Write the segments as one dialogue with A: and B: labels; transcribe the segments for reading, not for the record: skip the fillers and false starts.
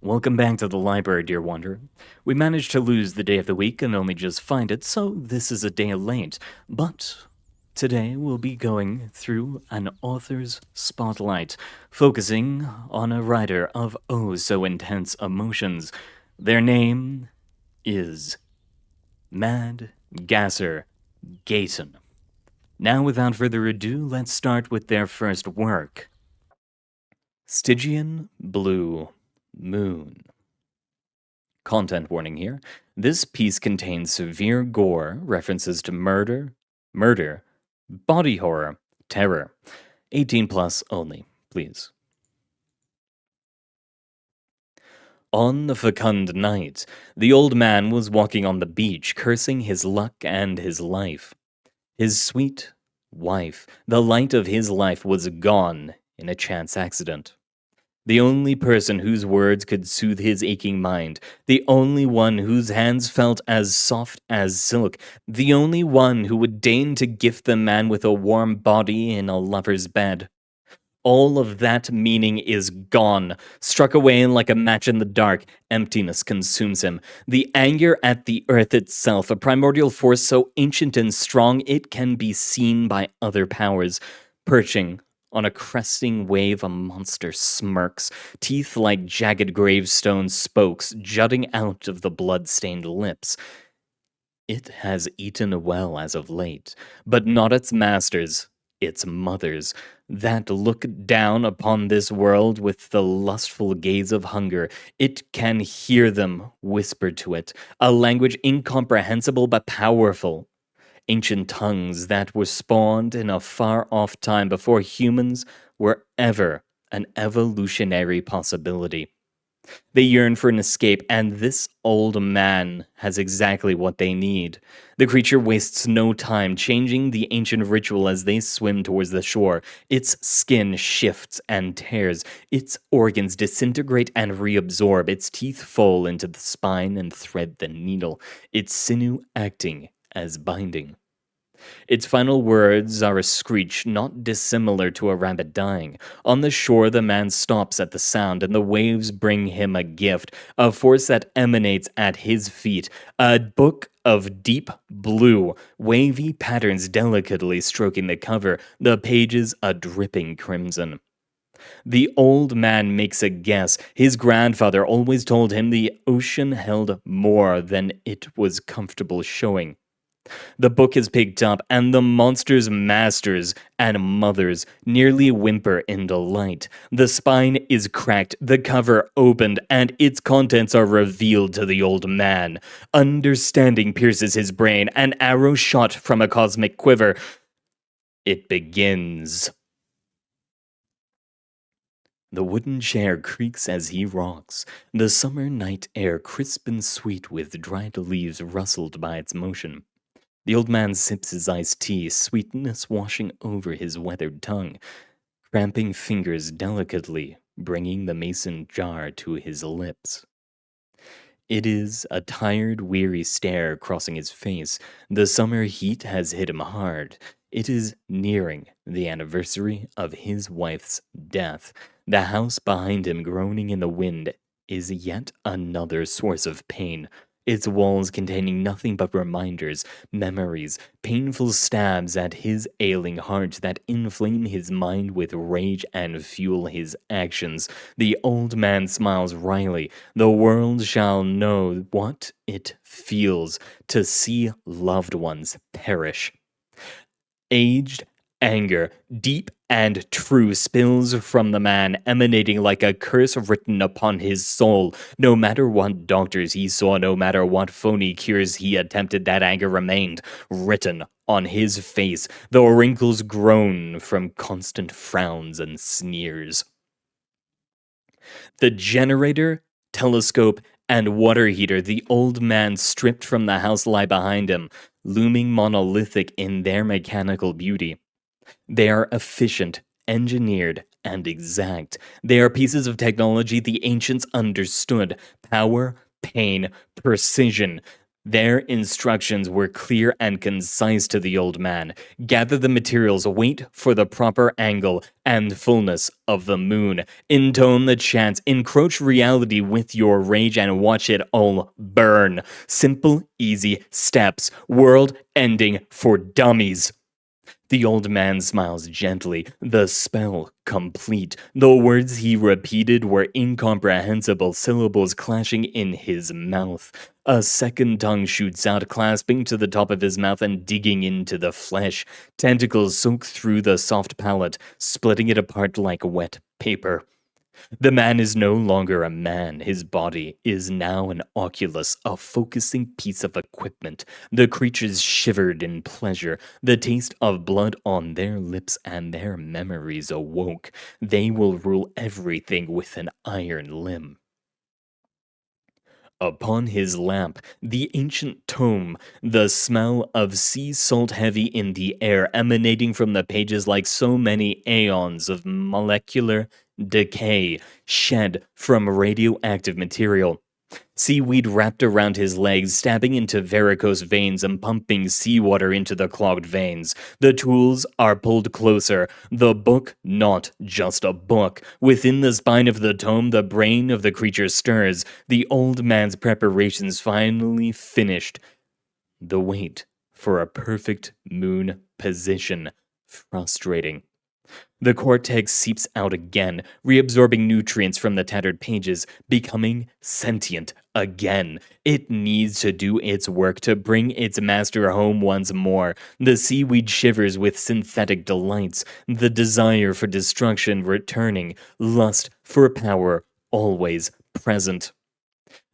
A: Welcome back to the library, dear wanderer. We managed to lose the day of the week and only just find it, so this is a day late. But today we'll be going through an author's spotlight, focusing on a writer of oh so intense emotions. Their name is MaddGasserGaton. Now, without further ado, let's start with their first work. Stygian Blue Moon. Content warning here. This piece contains severe gore, references to murder, body horror, terror. 18 plus only, please. On the fecund night, the old man was walking on the beach, cursing his luck and his life. His sweet wife, the light of his life, was gone in a chance accident. The only person whose words could soothe his aching mind, the only one whose hands felt as soft as silk, the only one who would deign to gift the man with a warm body in a lover's bed. All of that meaning is gone, struck away like a match in the dark. Emptiness consumes him. The anger at the earth itself, a primordial force so ancient and strong it can be seen by other powers, perching on a cresting wave, a monster smirks, teeth like jagged gravestone spokes jutting out of the blood-stained lips. It has eaten well as of late, but not its masters, its mothers, that look down upon this world with the lustful gaze of hunger. It can hear them whisper to it, a language incomprehensible but powerful. Ancient tongues that were spawned in a far-off time before humans were ever an evolutionary possibility. They yearn for an escape, and this old man has exactly what they need. The creature wastes no time changing the ancient ritual as they swim towards the shore. Its skin shifts and tears, its organs disintegrate and reabsorb, its teeth fall into the spine and thread the needle, its sinew acting as binding. Its final words are a screech not dissimilar to a rabbit dying. On the shore, the man stops at the sound, and the waves bring him a gift, a force that emanates at his feet, a book of deep blue, wavy patterns delicately stroking the cover, the pages a dripping crimson. The old man makes a guess. His grandfather always told him the ocean held more than it was comfortable showing. The book is picked up, and the monster's masters and mothers nearly whimper in delight. The spine is cracked, the cover opened, and its contents are revealed to the old man. Understanding pierces his brain, an arrow shot from a cosmic quiver. It begins. The wooden chair creaks as he rocks. The summer night air, crisp and sweet with dried leaves rustled by its motion. The old man sips his iced tea, sweetness washing over his weathered tongue, cramping fingers delicately, bringing the mason jar to his lips. It is a tired, weary stare crossing his face. The summer heat has hit him hard. It is nearing the anniversary of his wife's death. The house behind him, groaning in the wind, is yet another source of pain. Its walls containing nothing but reminders, memories, painful stabs at his ailing heart that inflame his mind with rage and fuel his actions. The old man smiles wryly. The world shall know what it feels to see loved ones perish. Aged anger, deep and true, spills from the man, emanating like a curse written upon his soul. No matter what doctors he saw, no matter what phony cures he attempted, that anger remained written on his face, though wrinkles grown from constant frowns and sneers. The generator, telescope, and water heater the old man stripped from the house lie behind him, looming monolithic in their mechanical beauty. They are efficient, engineered, and exact. They are pieces of technology the ancients understood. Power, pain, precision. Their instructions were clear and concise to the old man. Gather the materials, wait for the proper angle and fullness of the moon. Intone the chants, encroach reality with your rage and watch it all burn. Simple, easy steps. World ending for dummies. The old man smiles gently, the spell complete. The words he repeated were incomprehensible syllables clashing in his mouth. A second tongue shoots out, clasping to the top of his mouth and digging into the flesh. Tentacles soak through the soft palate, splitting it apart like wet paper. The man is no longer a man. His body is now an oculus, a focusing piece of equipment. The creatures shivered in pleasure. The taste of blood on their lips and their memories awoke. They will rule everything with an iron limb. Upon his lamp, the ancient tome, the smell of sea salt heavy in the air, emanating from the pages like so many aeons of molecular decay shed from radioactive material. Seaweed wrapped around his legs, stabbing into varicose veins and pumping seawater into the clogged veins. The tools are pulled closer. The book, not just a book. Within the spine of the tome, the brain of the creature stirs. The old man's preparations finally finished. The wait for a perfect moon position. Frustrating. The cortex seeps out again, reabsorbing nutrients from the tattered pages, becoming sentient again. It needs to do its work to bring its master home once more. The seaweed shivers with synthetic delights, the desire for destruction returning, lust for power always present.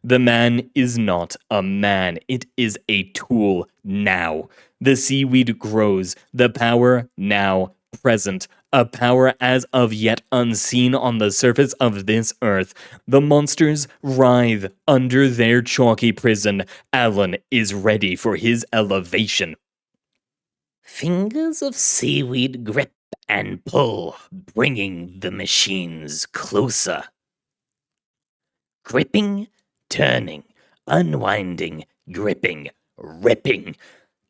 A: The man is not a man, it is a tool now. The seaweed grows, the power now present, a power as of yet unseen on the surface of this earth. The monsters writhe under their chalky prison. Alan is ready for his elevation.
B: Fingers of seaweed grip and pull, bringing the machines closer. Gripping, turning, unwinding, gripping, ripping.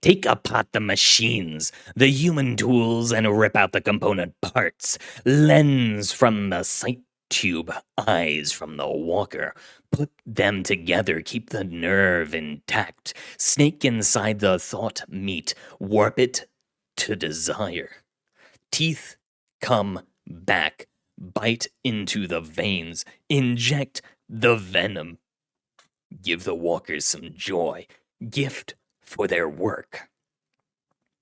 B: Take apart the machines, the human tools, and rip out the component parts. Lens from the sight tube, eyes from the walker. Put them together, keep the nerve intact. Snake inside the thought meat, warp it to desire. Teeth come back, bite into the veins, inject the venom. Give the walkers some joy, gift for their work.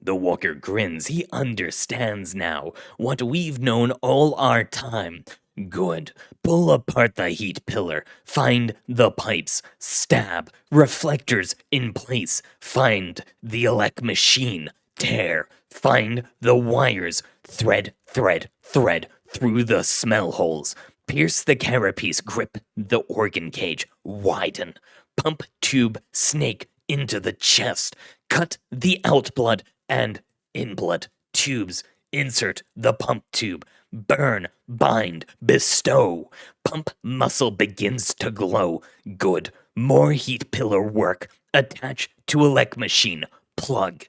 B: The walker grins. He understands now what we've known all our time. Good. Pull apart the heat pillar. Find the pipes. Stab. Reflectors in place. Find the elect machine. Tear. Find the wires. Thread, thread, thread through the smell holes. Pierce the carapace. Grip the organ cage. Widen. Pump tube snake into the chest. Cut the outblood and inblood tubes. Insert the pump tube. Burn, bind, bestow. Pump muscle begins to glow. Good. More heat pillar work. Attach to elect machine. Plug.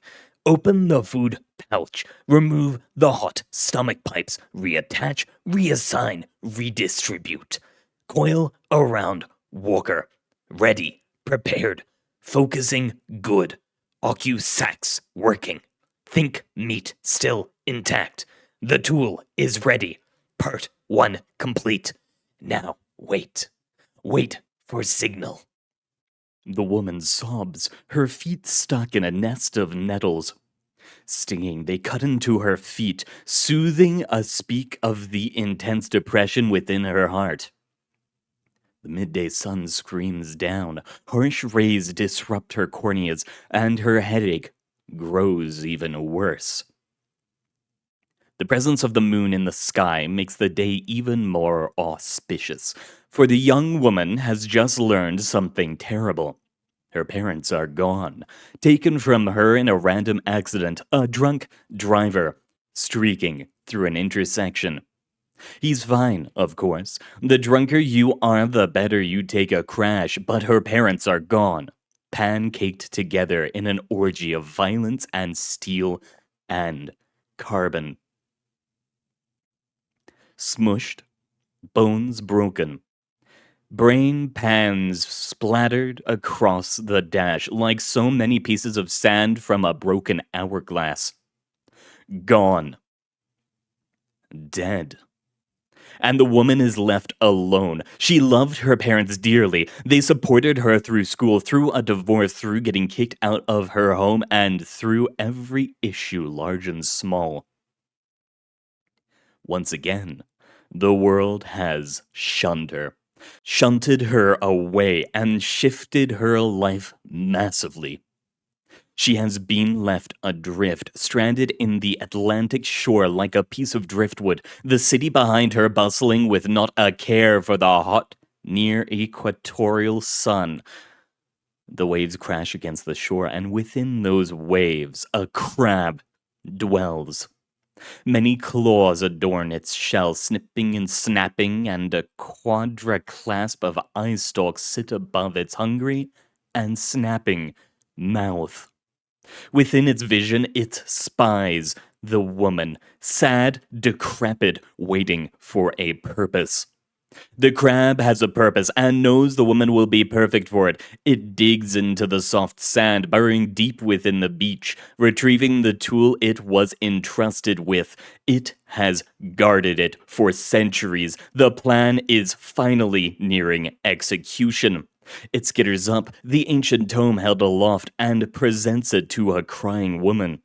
B: Open the food pouch. Remove the hot stomach pipes. Reattach, reassign, redistribute. Coil around walker. Ready, prepared, focusing good. Ocu-sacs working. Think meat still intact. The tool is ready. Part 1 complete. Now wait. Wait for signal.
A: The woman sobs, her feet stuck in a nest of nettles. Stinging, they cut into her feet, soothing a speak of the intense depression within her heart. The midday sun screams down. Harsh rays disrupt her corneas, and her headache grows even worse. The presence of the moon in the sky makes the day even more auspicious, for the young woman has just learned something terrible. Her parents are gone, taken from her in a random accident, a drunk driver streaking through an intersection. He's fine, of course. The drunker you are, the better you take a crash, but her parents are gone. pancaked together in an orgy of violence and steel and carbon. Smushed, bones broken, brain pans splattered across the dash like so many pieces of sand from a broken hourglass. Gone. Dead. And the woman is left alone. She loved her parents dearly. They supported her through school, through a divorce, through getting kicked out of her home, and through every issue, large and small. Once again, the world has shunned her, shunted her away, and shifted her life massively. She has been left adrift, stranded in the Atlantic shore like a piece of driftwood, the city behind her bustling with not a care for the hot, near-equatorial sun. The waves crash against the shore, and within those waves, a crab dwells. Many claws adorn its shell, snipping and snapping, and a quadraclasp of eye stalks sit above its hungry and snapping mouth. Within its vision, it spies the woman, sad, decrepit, waiting for a purpose. The crab has a purpose and knows the woman will be perfect for it. It digs into the soft sand, burrowing deep within the beach, retrieving the tool it was entrusted with. It has guarded it for centuries. The plan is finally nearing execution. It skitters up, the ancient tome held aloft, and presents it to a crying woman.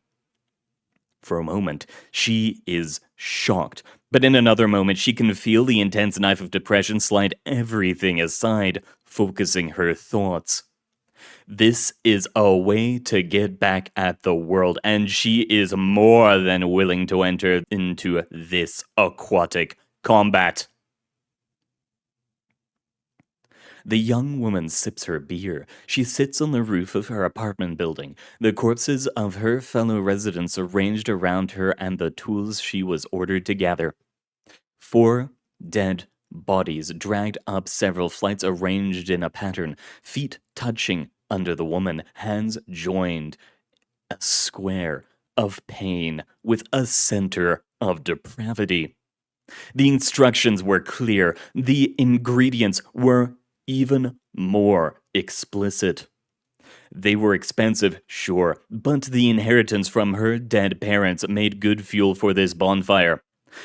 A: For a moment, she is shocked, but in another moment, she can feel the intense knife of depression slide everything aside, focusing her thoughts. This is a way to get back at the world, and she is more than willing to enter into this aquatic combat. The young woman sips her beer. She sits on the roof of her apartment building, the corpses of her fellow residents arranged around her and the tools she was ordered to gather. 4 dead bodies dragged up several flights arranged in a pattern, feet touching under the woman, hands joined. A square of pain with a center of depravity. The instructions were clear. The ingredients were even more explicit. They were expensive, sure, but the inheritance from her dead parents made good fuel for this bonfire.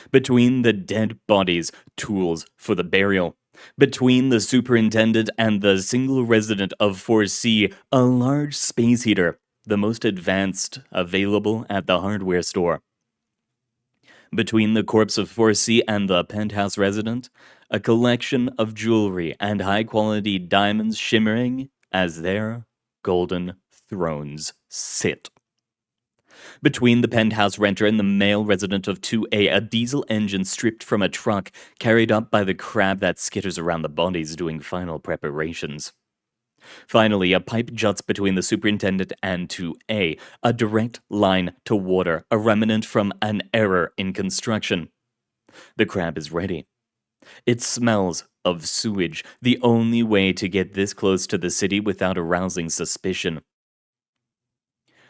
A: Between the dead bodies, tools for the burial. Between the superintendent and the single resident of 4C, a large space heater, the most advanced available at the hardware store. Between the corpse of 4C and the penthouse resident, a collection of jewelry and high-quality diamonds shimmering as their golden thrones sit. Between the penthouse renter and the male resident of 2A, a diesel engine stripped from a truck carried up by the crab that skitters around the bodies doing final preparations. Finally, a pipe juts between the superintendent and 2A, a direct line to water, a remnant from an error in construction. The crab is ready. It smells of sewage, the only way to get this close to the city without arousing suspicion.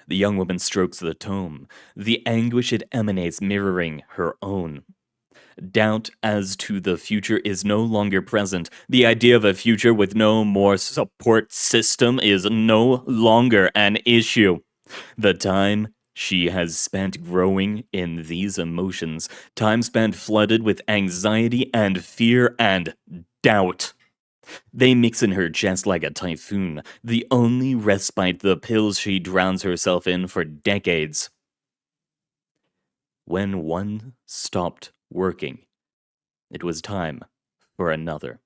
A: The young woman strokes the tome, the anguish it emanates mirroring her own. Doubt as to the future is no longer present. The idea of a future with no more support system is no longer an issue. The time she has spent growing in these emotions, time spent flooded with anxiety and fear and doubt. They mix in her chest like a typhoon, the only respite the pills she drowns herself in for decades. When one stopped working, it was time for another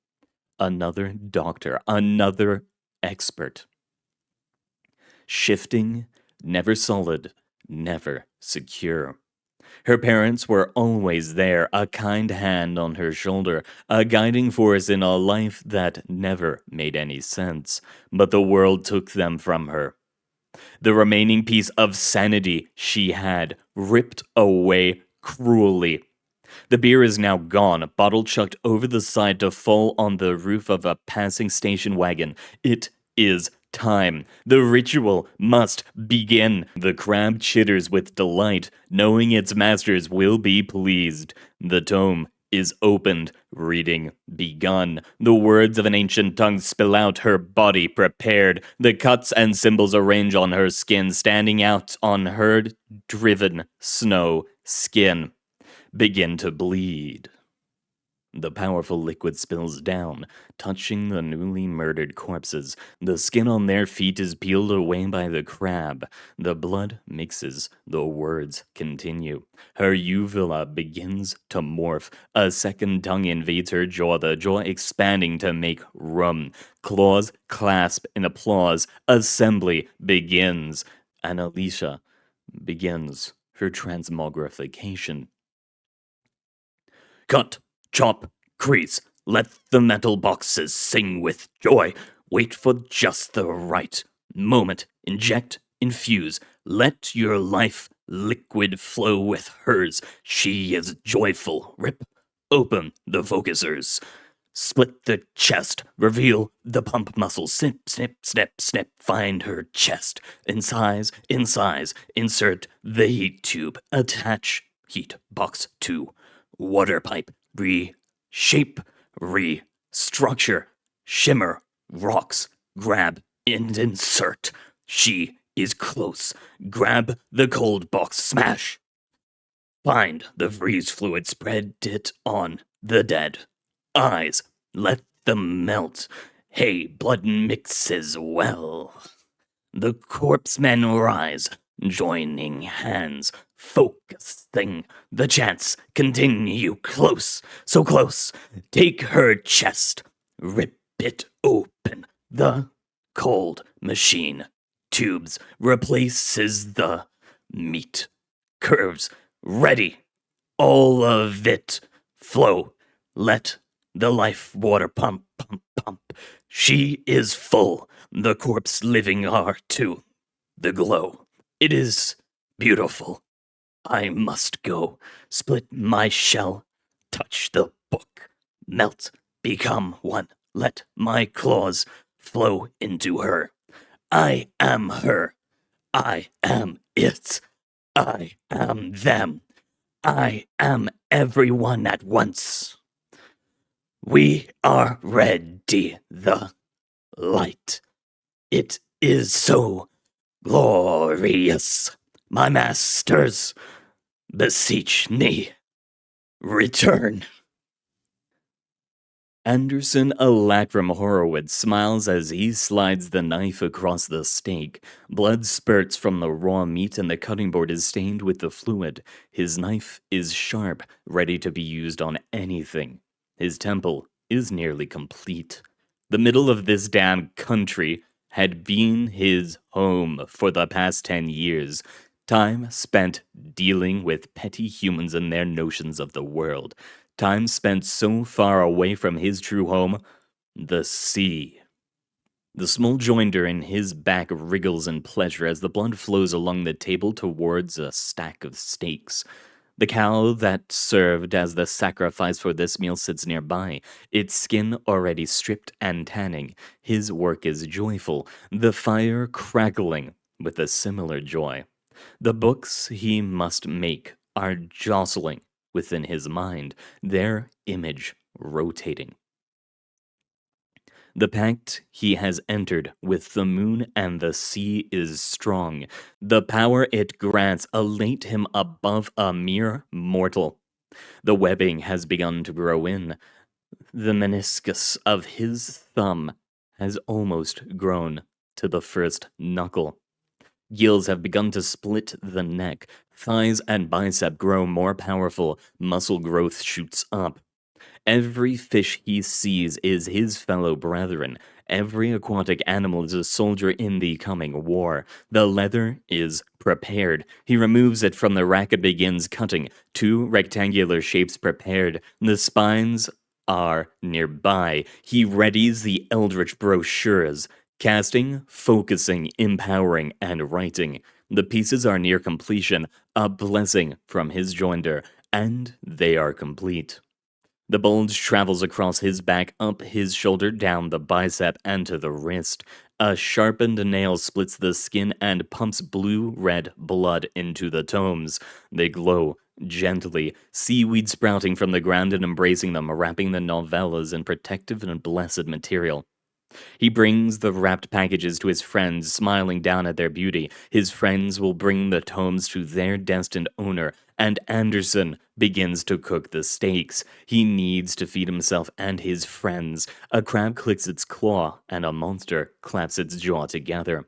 A: doctor, another expert. Shifting, never solid, never secure. Her parents were always there, a kind hand on her shoulder, a guiding force in a life that never made any sense, but the world took them from her. The remaining piece of sanity she had ripped away cruelly. The beer is now gone, a bottle chucked over the side to fall on the roof of a passing station wagon. It is time. The ritual must begin. The crab chitters with delight, knowing its masters will be pleased. The tome is opened, reading begun. The words of an ancient tongue spill out, her body prepared. The cuts and symbols arrange on her skin, standing out on her driven snow skin. Begin to bleed. The powerful liquid spills down, touching the newly murdered corpses. The skin on their feet is peeled away by the crab. The blood mixes. The words continue. Her uvula begins to morph. A second tongue invades her jaw, the jaw expanding to make room. Claws clasp in applause. Assembly begins. And Alicia begins her transmogrification. Cut! Chop, crease, let the metal boxes sing with joy. Wait for just the right moment. Inject, infuse, let your life liquid flow with hers. She is joyful. Rip open the focusers. Split the chest, reveal the pump muscles. Snip, snip, snip, snip. Find her chest. Incise, insert the heat tube. Attach heat box to water pipe. Reshape, restructure, shimmer, rocks, grab, and insert. She is close. Grab the cold box, smash. Find the freeze fluid, spread it on the dead. Eyes, let them melt. Hey, blood mixes well. The corpsemen rise, joining hands, focusing the chance. Continue close, so close. Take her chest, rip it open. The cold machine tubes replaces the meat curves. Ready, all of it flow. Let the life water pump, pump, pump. She is full. The corpse living are too. The glow. It is beautiful. I must go. Split my shell. Touch the book. Melt. Become one. Let my claws flow into her. I am her. I am it. I am them. I am everyone at once. We are ready. The light. It is so glorious. My masters, beseech me, return. Anderson Alacrum Horowitz smiles as he slides the knife across the steak. Blood spurts from the raw meat and the cutting board is stained with the fluid. His knife is sharp, ready to be used on anything. His temple is nearly complete. The middle of this damn country had been his home for the past 10 years. Time spent dealing with petty humans and their notions of the world. Time spent so far away from his true home, the sea. The small joinder in his back wriggles in pleasure as the blood flows along the table towards a stack of steaks. The cow that served as the sacrifice for this meal sits nearby, its skin already stripped and tanning. His work is joyful, the fire crackling with a similar joy. The books he must make are jostling within his mind, their image rotating. The pact he has entered with the moon and the sea is strong. The power it grants elate him above a mere mortal. The webbing has begun to grow in. The meniscus of his thumb has almost grown to the first knuckle. Gills have begun to split the neck. Thighs and bicep grow more powerful. Muscle growth shoots up. Every fish he sees is his fellow brethren. Every aquatic animal is a soldier in the coming war. The leather is prepared. He removes it from the rack and begins cutting. 2 rectangular shapes prepared. The spines are nearby. He readies the eldritch brochures. Casting, focusing, empowering, and writing. The pieces are near completion, a blessing from his joinder, and they are complete. The bulge travels across his back, up his shoulder, down the bicep, and to the wrist. A sharpened nail splits the skin and pumps blue-red blood into the tomes. They glow gently, seaweed sprouting from the ground and embracing them, wrapping the novellas in protective and blessed material. He brings the wrapped packages to his friends, smiling down at their beauty. His friends will bring the tomes to their destined owner, and Anderson begins to cook the steaks. He needs to feed himself and his friends. A crab clicks its claw, and a monster claps its jaw together.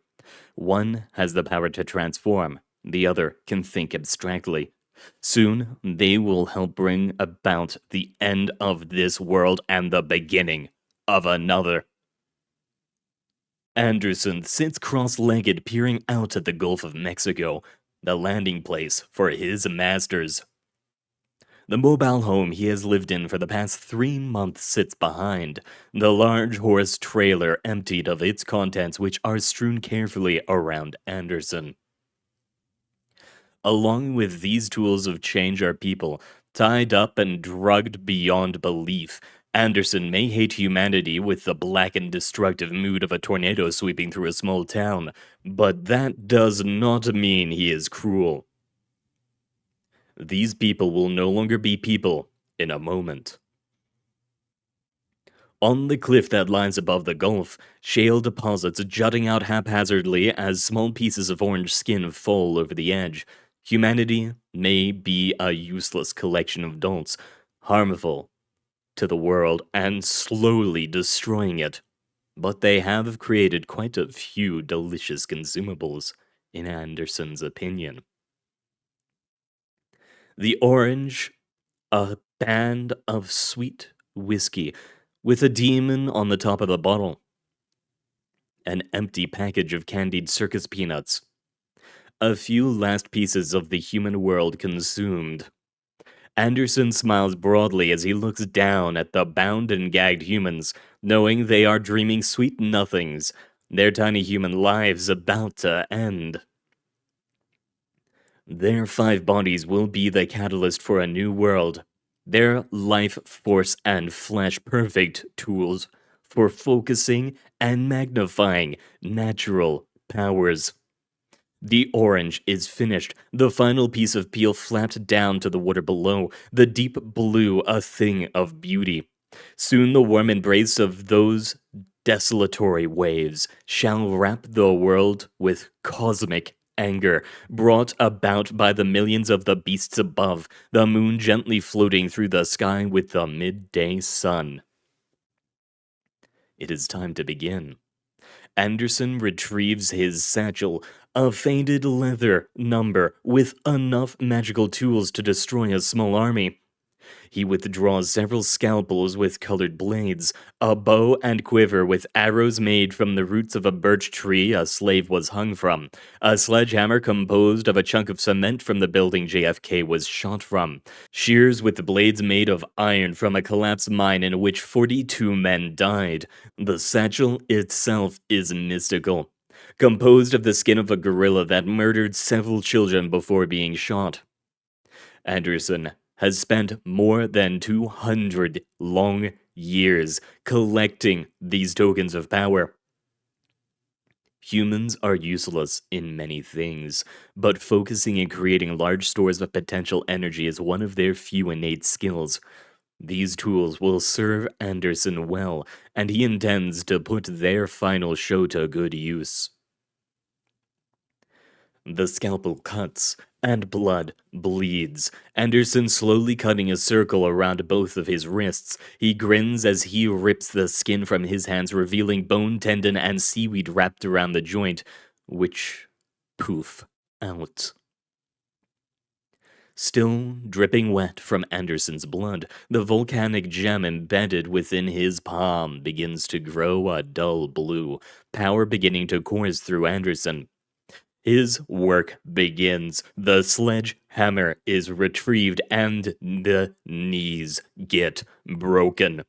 A: One has the power to transform, the other can think abstractly. Soon, they will help bring about the end of this world and the beginning of another. Anderson sits cross-legged, peering out at the Gulf of Mexico, the landing place for his masters. The mobile home he has lived in for the past 3 months sits behind, the large horse trailer emptied of its contents, which are strewn carefully around Anderson. Along with these tools of change are people, tied up and drugged beyond belief. Anderson may hate humanity with the black and destructive mood of a tornado sweeping through a small town, but that does not mean he is cruel. These people will no longer be people in a moment. On the cliff that lies above the gulf, shale deposits jutting out haphazardly as small pieces of orange skin fall over the edge. Humanity may be a useless collection of dolts, harmful to the world and slowly destroying it. But they have created quite a few delicious consumables, in Anderson's opinion. The orange, a band of sweet whiskey, with a demon on the top of the bottle. An empty package of candied circus peanuts. A few last pieces of the human world consumed. Anderson smiles broadly as he looks down at the bound and gagged humans, knowing they are dreaming sweet nothings, their tiny human lives about to end. Their 5 bodies will be the catalyst for a new world. Their life force and flesh perfect tools for focusing and magnifying natural powers. The orange is finished, the final piece of peel flapped down to the water below, the deep blue a thing of beauty. Soon the warm embrace of those desolatory waves shall wrap the world with cosmic anger, brought about by the millions of the beasts above, the moon gently floating through the sky with the midday sun. It is time to begin. Anderson retrieves his satchel, a faded leather number with enough magical tools to destroy a small army. He withdraws several scalpels with colored blades, a bow and quiver with arrows made from the roots of a birch tree a slave was hung from, a sledgehammer composed of a chunk of cement from the building JFK was shot from, shears with blades made of iron from a collapsed mine in which 42 men died. The satchel itself is mystical, composed of the skin of a gorilla that murdered several children before being shot. Anderson has spent more than 200 long years collecting these tokens of power. Humans are useless in many things, but focusing and creating large stores of potential energy is one of their few innate skills. These tools will serve Anderson well, and he intends to put their final show to good use. The scalpel cuts, and blood bleeds. Anderson slowly cutting a circle around both of his wrists. He grins as he rips the skin from his hands, revealing bone, tendon, and seaweed wrapped around the joint, which poof out. Still dripping wet from Anderson's blood, the volcanic gem embedded within his palm begins to grow a dull blue, power beginning to course through Anderson. His work begins. The sledgehammer is retrieved and the knees get broken.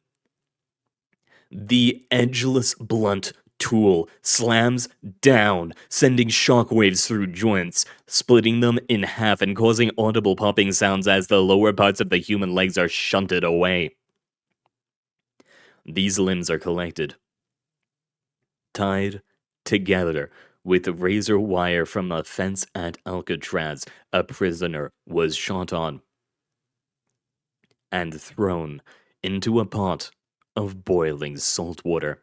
A: The edgeless blunt tool slams down, sending shockwaves through joints, splitting them in half and causing audible popping sounds as the lower parts of the human legs are shunted away. these limbs are collected, tied together with razor wire from a fence at Alcatraz. A prisoner was shot on and thrown into a pot of boiling salt water.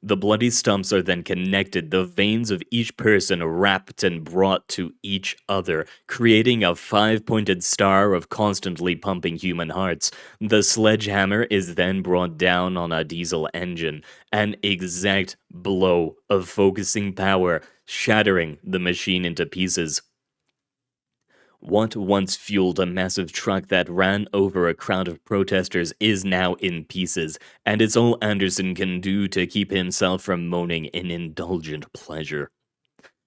A: The bloody stumps are then connected, the veins of each person wrapped and brought to each other, creating a 5-pointed star of constantly pumping human hearts. The sledgehammer is then brought down on a diesel engine, an exact blow of focusing power, shattering the machine into pieces. What once fueled a massive truck that ran over a crowd of protesters is now in pieces, and it's all Anderson can do to keep himself from moaning in indulgent pleasure.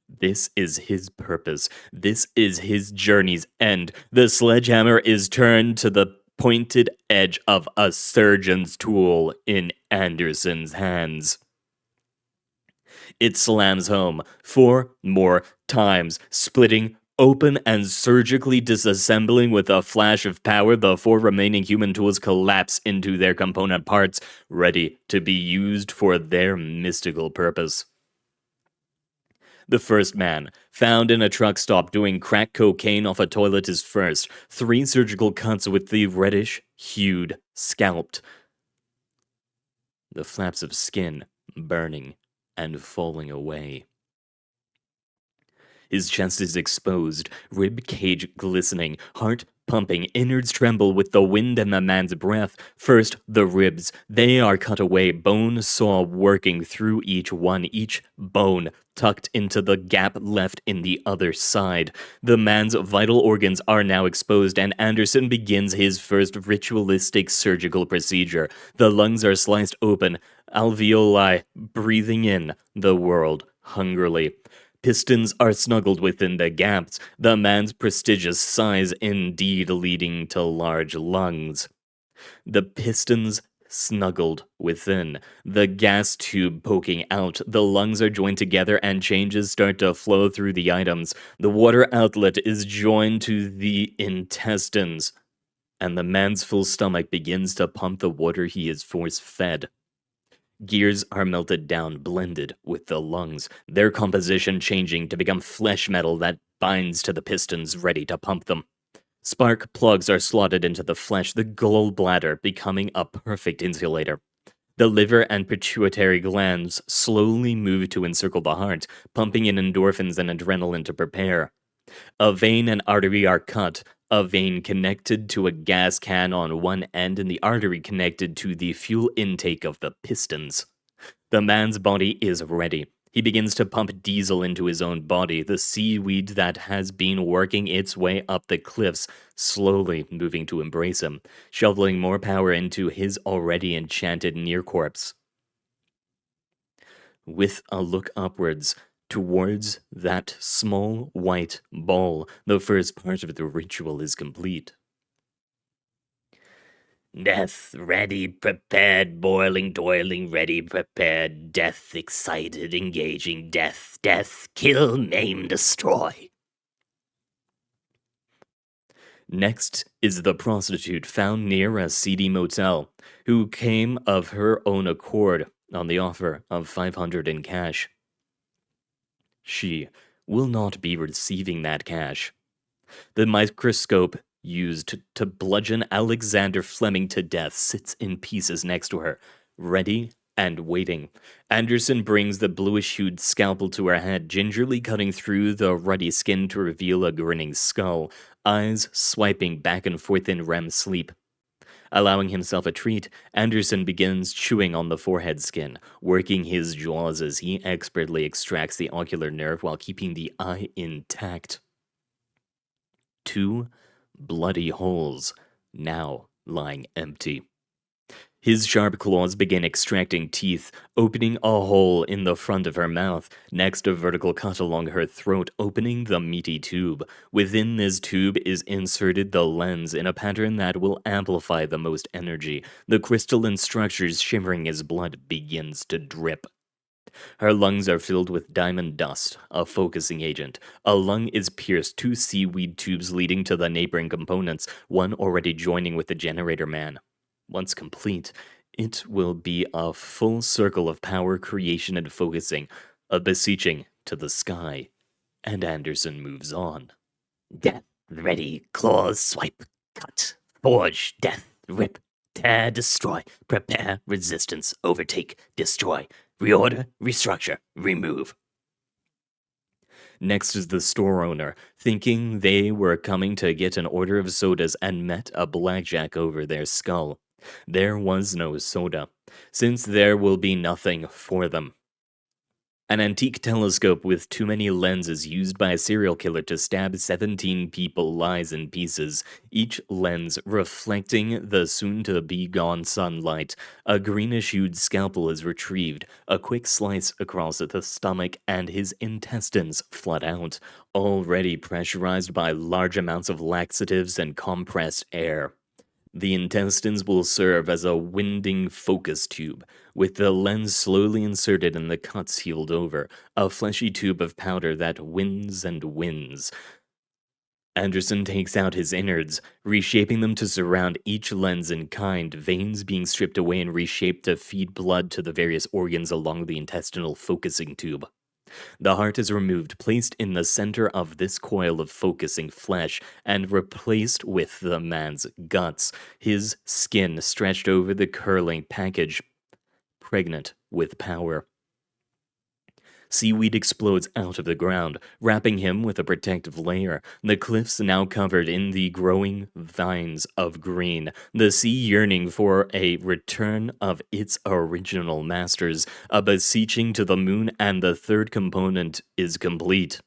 A: This is his purpose. This is his journey's end. The sledgehammer is turned to the pointed edge of a surgeon's tool in Anderson's hands. It slams home 4 more times, splitting open and surgically disassembling. With a flash of power, the 4 remaining human tools collapse into their component parts, ready to be used for their mystical purpose. The first man, found in a truck stop doing crack cocaine off a toilet, is first. 3 surgical cuts with the reddish-hued scalp. The flaps of skin burning and falling away. His chest is exposed, rib cage glistening, heart pumping, innards tremble with the wind and the man's breath. First, the ribs. They are cut away, bone saw working through each one, each bone tucked into the gap left in the other side. The man's vital organs are now exposed, and Anderson begins his first ritualistic surgical procedure. The lungs are sliced open, alveoli breathing in the world hungrily. Pistons are snuggled within the gaps, the man's prestigious size indeed leading to large lungs. The pistons snuggled within, the gas tube poking out, the lungs are joined together and changes start to flow through the items. The water outlet is joined to the intestines, and the man's full stomach begins to pump the water he is force-fed. Gears are melted down, blended with the lungs, their composition changing to become flesh metal that binds to the pistons ready to pump them. Spark plugs are slotted into the flesh, the gallbladder becoming a perfect insulator. The liver and pituitary glands slowly move to encircle the heart, pumping in endorphins and adrenaline to prepare. A vein and artery are cut, a vein connected to a gas can on one end and the artery connected to the fuel intake of the pistons. The man's body is ready. He begins to pump diesel into his own body, the seaweed that has been working its way up the cliffs, slowly moving to embrace him, shoveling more power into his already enchanted near-corpse. With a look upwards, towards that small white ball, the first part of the ritual is complete.
B: Death ready, prepared, boiling, toiling, ready, prepared, death excited, engaging, death, death, kill, maim, destroy.
A: Next is the prostitute found near a seedy motel, who came of her own accord on the offer of 500 in cash. She will not be receiving that cash. The microscope used to bludgeon Alexander Fleming to death sits in pieces next to her, ready and waiting. Anderson brings the bluish-hued scalpel to her head, gingerly cutting through the ruddy skin to reveal a grinning skull, eyes swiping back and forth in REM sleep. Allowing himself a treat, Anderson begins chewing on the forehead skin, working his jaws as he expertly extracts the ocular nerve while keeping the eye intact. 2 bloody holes, now lying empty. His sharp claws begin extracting teeth, opening a hole in the front of her mouth. Next, a vertical cut along her throat, opening the meaty tube. Within this tube is inserted the lens in a pattern that will amplify the most energy. The crystalline structures shimmering as blood begins to drip. Her lungs are filled with diamond dust, a focusing agent. A lung is pierced, 2 seaweed tubes leading to the neighboring components, one already joining with the generator man. Once complete, It will be a full circle of power creation and focusing, a beseeching to the sky. And Anderson moves on.
B: Death, ready, claws, swipe, cut, forge, death, rip, tear, destroy, prepare, resistance, overtake, destroy, reorder, restructure, remove.
A: Next is the store owner, thinking they were coming to get an order of sodas and met a blackjack over their skull. There was no soda, since there will be nothing for them. An antique telescope with too many lenses used by a serial killer to stab 17 people lies in pieces, each lens reflecting the soon-to-be-gone sunlight. A greenish-hued scalpel is retrieved, a quick slice across the stomach, and his intestines flood out, already pressurized by large amounts of laxatives and compressed air. The intestines will serve as a winding focus tube, with the lens slowly inserted and the cuts healed over, a fleshy tube of powder that wins and wins. Anderson takes out his innards, reshaping them to surround each lens in kind, veins being stripped away and reshaped to feed blood to the various organs along the intestinal focusing tube. The heart is removed, placed in the center of this coil of focusing flesh, and replaced with the man's guts, his skin stretched over the curling package, pregnant with power. Seaweed explodes out of the ground, wrapping him with a protective layer. The cliffs now covered in the growing vines of green, the sea yearning for a return of its original masters, a beseeching to the moon, and the third component is complete.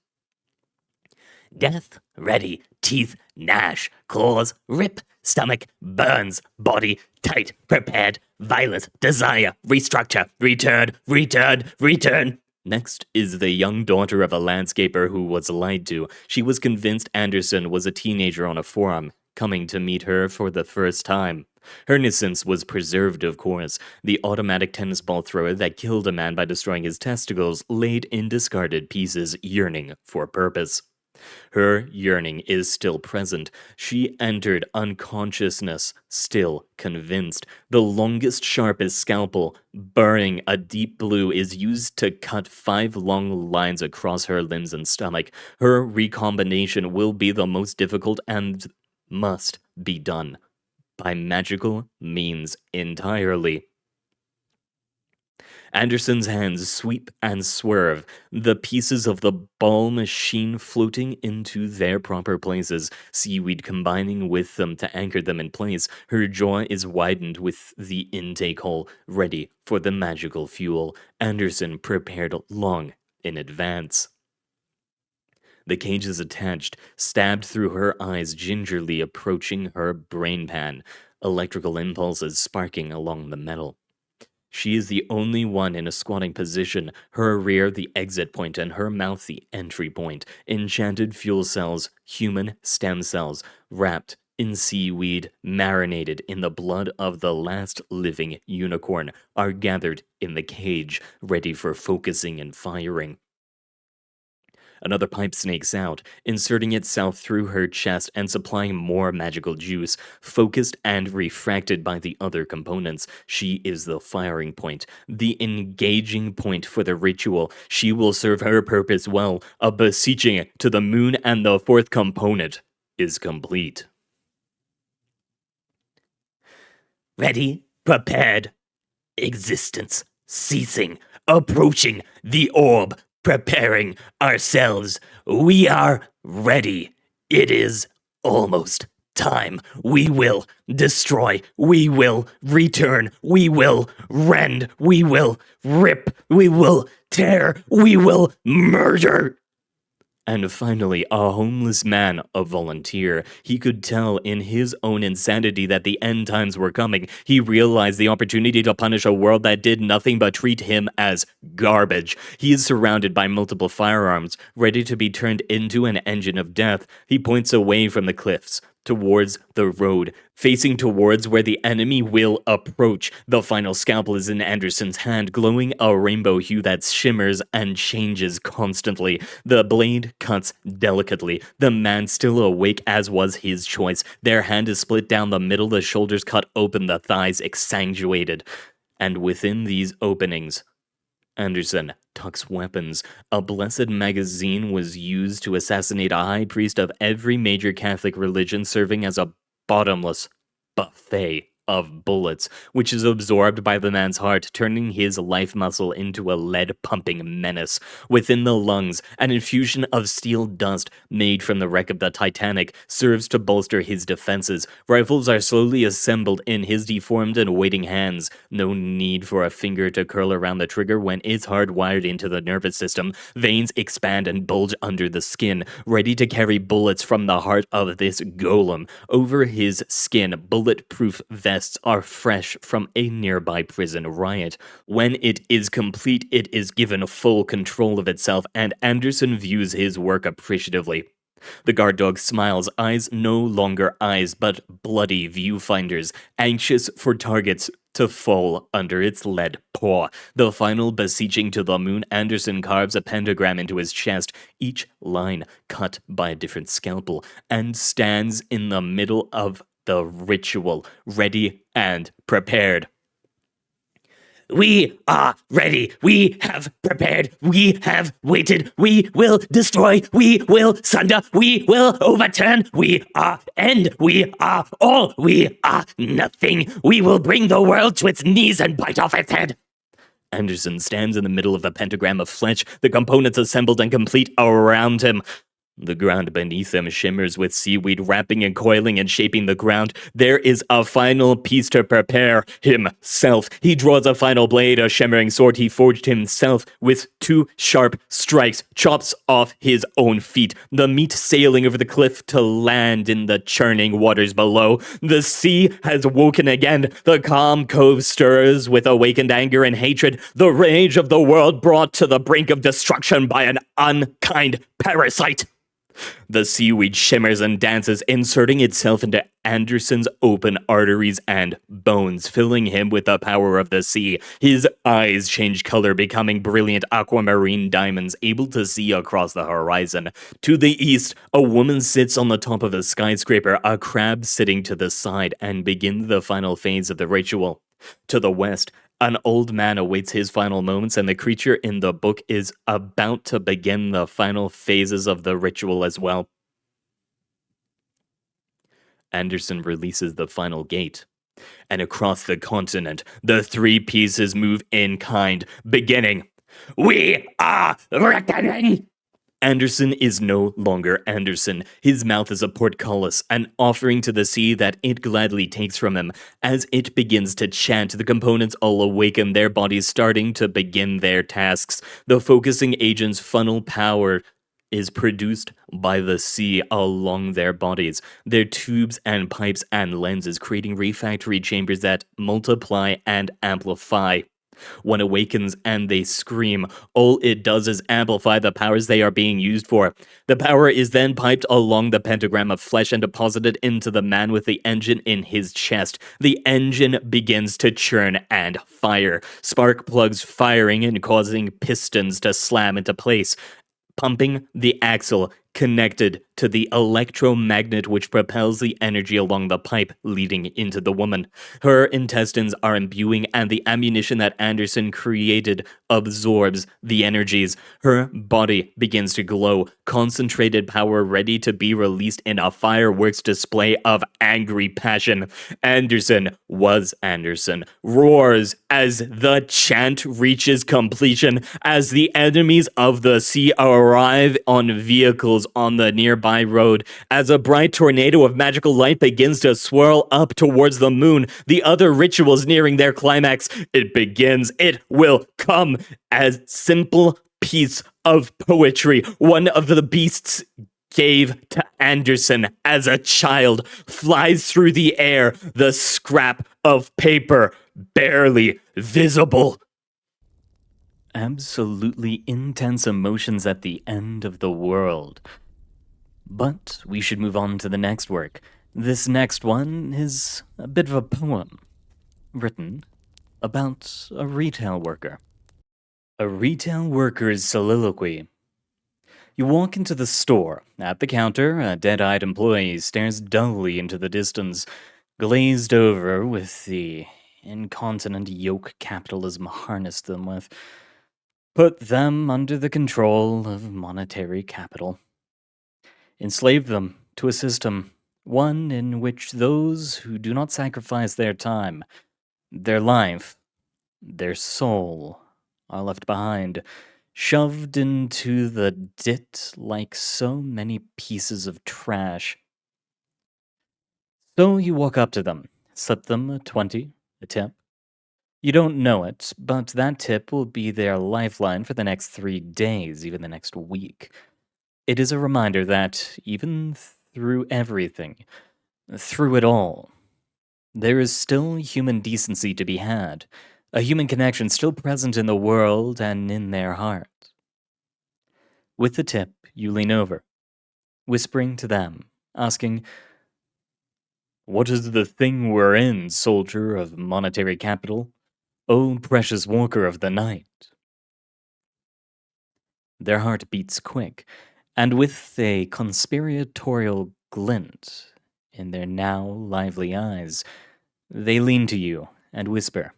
B: Death, ready, teeth, gnash, claws, rip, stomach, burns, body, tight, prepared, violence, desire, restructure, return.
A: Next is the young daughter of a landscaper who was lied to. She was convinced Anderson was a teenager on a forum, coming to meet her for the first time. Her innocence was preserved, of course. The automatic tennis ball thrower that killed a man by destroying his testicles laid in discarded pieces, yearning for purpose. Her yearning is still present. She entered unconsciousness, still convinced. The longest, sharpest scalpel, burning a deep blue, is used to cut 5 long lines across her limbs and stomach. Her recombination will be the most difficult and must be done by magical means entirely. Anderson's hands sweep and swerve, the pieces of the ball machine floating into their proper places, seaweed combining with them to anchor them in place. Her jaw is widened with the intake hole, ready for the magical fuel Anderson prepared long in advance. The cage is attached, stabbed through her eyes, gingerly approaching her brain pan, electrical impulses sparking along the metal. She is the only one in a squatting position, her rear the exit point and her mouth the entry point. Enchanted fuel cells, human stem cells, wrapped in seaweed, marinated in the blood of the last living unicorn, are gathered in the cage, ready for focusing and firing. Another pipe snakes out, inserting itself through her chest and supplying more magical juice, focused and refracted by the other components. She is the firing point, the engaging point for the ritual. She will serve her purpose well, a beseeching to the moon, and the fourth component is complete.
B: Ready, prepared, existence, ceasing, approaching the orb, preparing ourselves. We are ready. It is almost time. We will destroy. We will return. We will rend. We will rip. We will tear. We will murder.
A: And finally, a homeless man, a volunteer. He could tell in his own insanity that the end times were coming. He realized the opportunity to punish a world that did nothing but treat him as garbage. He is surrounded by multiple firearms, ready to be turned into an engine of death. He points away from the cliffs, towards the road, facing towards where the enemy will approach. The final scalpel is in Anderson's hand, glowing a rainbow hue that shimmers and changes constantly. The blade cuts delicately. The man still awake, as was his choice. Their hand is split down the middle, the shoulders cut open, the thighs exsanguinated. And within these openings, Anderson tucks weapons. A blessed magazine was used to assassinate a high priest of every major Catholic religion, serving as a bottomless buffet of bullets, which is absorbed by the man's heart, turning his life muscle into a lead-pumping menace. Within the lungs, an infusion of steel dust made from the wreck of the Titanic serves to bolster his defenses. Rifles are slowly assembled in his deformed and waiting hands. No need for a finger to curl around the trigger when it's hardwired into the nervous system. Veins expand and bulge under the skin, ready to carry bullets from the heart of this golem. Over his skin, bulletproof vests are fresh from a nearby prison riot. When it is complete, it is given full control of itself, and Anderson views his work appreciatively. The guard dog smiles, eyes no longer eyes, but bloody viewfinders, anxious for targets to fall under its lead paw. The final beseeching to the moon, Anderson carves a pentagram into his chest, each line cut by a different scalpel, and stands in the middle of the ritual, ready and prepared.
B: We are ready. We have prepared. We have waited. We will destroy. We will sunder. We will overturn. We are end. We are all. We are nothing. We will bring the world to its knees and bite off its head.
A: Anderson stands in the middle of the pentagram of flesh, the components assembled and complete around him. The ground beneath him shimmers with seaweed, wrapping and coiling and shaping the ground. There is a final piece to prepare himself. He draws a final blade, a shimmering sword he forged himself with 2 sharp strikes, chops off his own feet, the meat sailing over the cliff to land in the churning waters below. The sea has woken again. The calm cove stirs with awakened anger and hatred, the rage of the world brought to the brink of destruction by an unkind parasite. The seaweed shimmers and dances, inserting itself into Anderson's open arteries and bones, filling him with the power of the sea. His eyes change color, becoming brilliant aquamarine diamonds, able to see across the horizon. To the east, a woman sits on the top of a skyscraper, a crab sitting to the side, and begins the final phase of the ritual. To the west, an old man awaits his final moments, and the creature in the book is about to begin the final phases of the ritual as well. Anderson releases the final gate, and across the continent, the 3 pieces move in kind, beginning.
B: We are reckoning!
A: Anderson is no longer Anderson. His mouth is a portcullis, an offering to the sea that it gladly takes from him. As it begins to chant, the components all awaken, their bodies starting to begin their tasks. The focusing agent's funnel power is produced by the sea along their bodies, their tubes and pipes and lenses, creating refractory chambers that multiply and amplify. One awakens and they scream. All it does is amplify the powers they are being used for. The power is then piped along the pentagram of flesh and deposited into the man with the engine in his chest. The engine begins to churn and fire, spark plugs firing and causing pistons to slam into place, pumping the axle connected to the electromagnet which propels the energy along the pipe leading into the woman. Her intestines are imbuing, and the ammunition that Anderson created absorbs the energies. Her body begins to glow, concentrated power ready to be released in a fireworks display of angry passion. Anderson roars as the chant reaches completion, as the enemies of the sea arrive on vehicles on the nearby road. As a bright tornado of magical light begins to swirl up towards the moon, the other rituals nearing their climax, it begins. It will come. As simple piece of poetry one of the beasts gave to Anderson as a child flies through the air, the scrap of paper barely visible. Absolutely intense emotions at the end of the world. But we should move on to the next work. This next one is a bit of a poem written about a retail worker. A retail worker's soliloquy. You walk into the store. At the counter, a dead-eyed employee stares dully into the distance, glazed over with the incontinent yoke capitalism harnessed them with. Put them under the control of monetary capital. Enslaved them to a system, one in which those who do not sacrifice their time, their life, their soul are left behind, shoved into the dit like so many pieces of trash. So you walk up to them, slip them a 20, a tip. You don't know it, but that tip will be their lifeline for the next 3 days, even the next week. It is a reminder that even through everything, through it all, there is still human decency to be had, a human connection still present in the world and in their heart. With the tip, you lean over, whispering to them, asking, "What is the thing we're in, soldier of monetary capital? O precious walker of the night?" Their heart beats quick, and with a conspiratorial glint in their now lively eyes, they lean to you and whisper,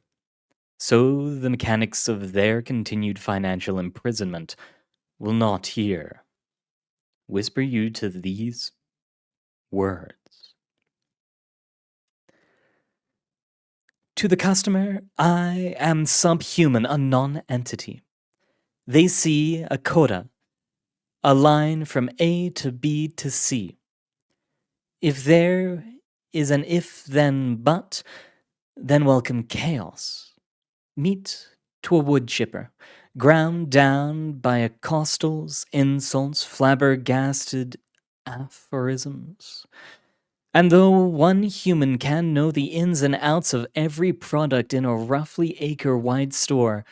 A: so the mechanics of their continued financial imprisonment will not hear. Whisper you to these words. To the customer, I am subhuman, a non-entity. They see a coda, a line from A to B to C. If there is an if, then, but, then welcome chaos. Meet to a wood chipper, ground down by acostals, insults, flabbergasted aphorisms. And though one human can know the ins and outs of every product in a roughly acre-wide store,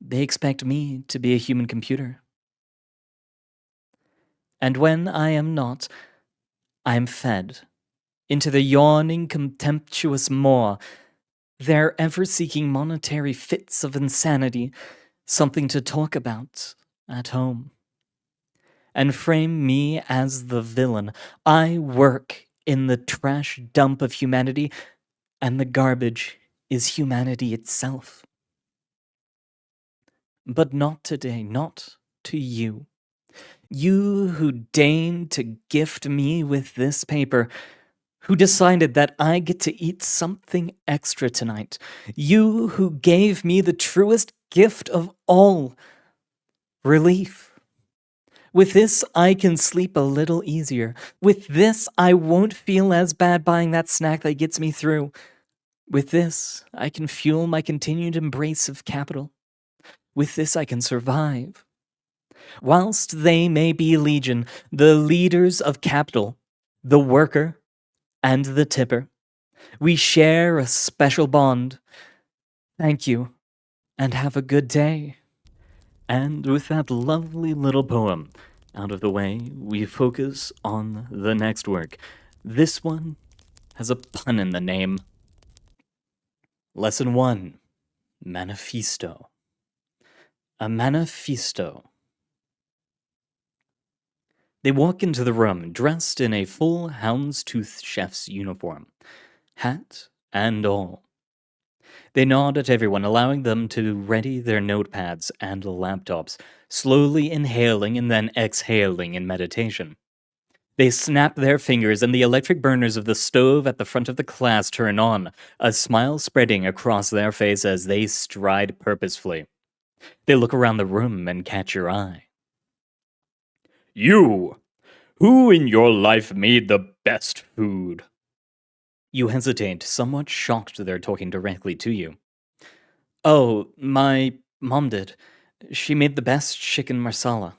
A: they expect me to be a human computer. And when I am not, I am fed into the yawning, contemptuous maw, their ever-seeking monetary fits of insanity, something to talk about at home. And frame me as the villain. I work in the trash dump of humanity, and the garbage is humanity itself. But not today, not to you. You who deigned to gift me with this paper, who decided that I get to eat something extra tonight. You who gave me the truest gift of all, relief. With this, I can sleep a little easier. With this, I won't feel as bad buying that snack that gets me through. With this, I can fuel my continued embrace of capital. With this, I can survive. Whilst they may be legion, the leaders of capital, the worker, and the tipper, we share a special bond. Thank you, and have a good day. And with that lovely little poem out of the way, we focus on the next work. This one has a pun in the name. Lesson 1, Manifeasto. A manifesto. They walk into the room dressed in a full houndstooth chef's uniform, hat and all. They nod at everyone, allowing them to ready their notepads and laptops, slowly inhaling and then exhaling in meditation. They snap their fingers and the electric burners of the stove at the front of the class turn on, a smile spreading across their face as they stride purposefully. They look around the room and catch your eye.
B: You! Who in your life made the best food?
A: You hesitate, somewhat shocked they're talking directly to you. Oh, my mom did. She made the best chicken marsala.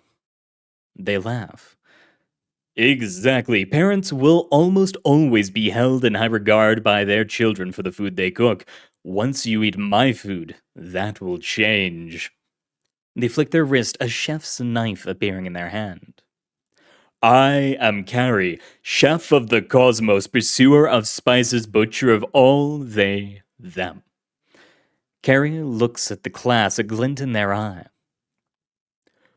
A: They laugh.
B: Exactly. Parents will almost always be held in high regard by their children for the food they cook. Once you eat my food, that will change.
A: They flick their wrist, a chef's knife appearing in their hand. I am Carrie, chef of the cosmos, pursuer of spices, butcher of all they, them. Carrie looks at the class, a glint in their eye.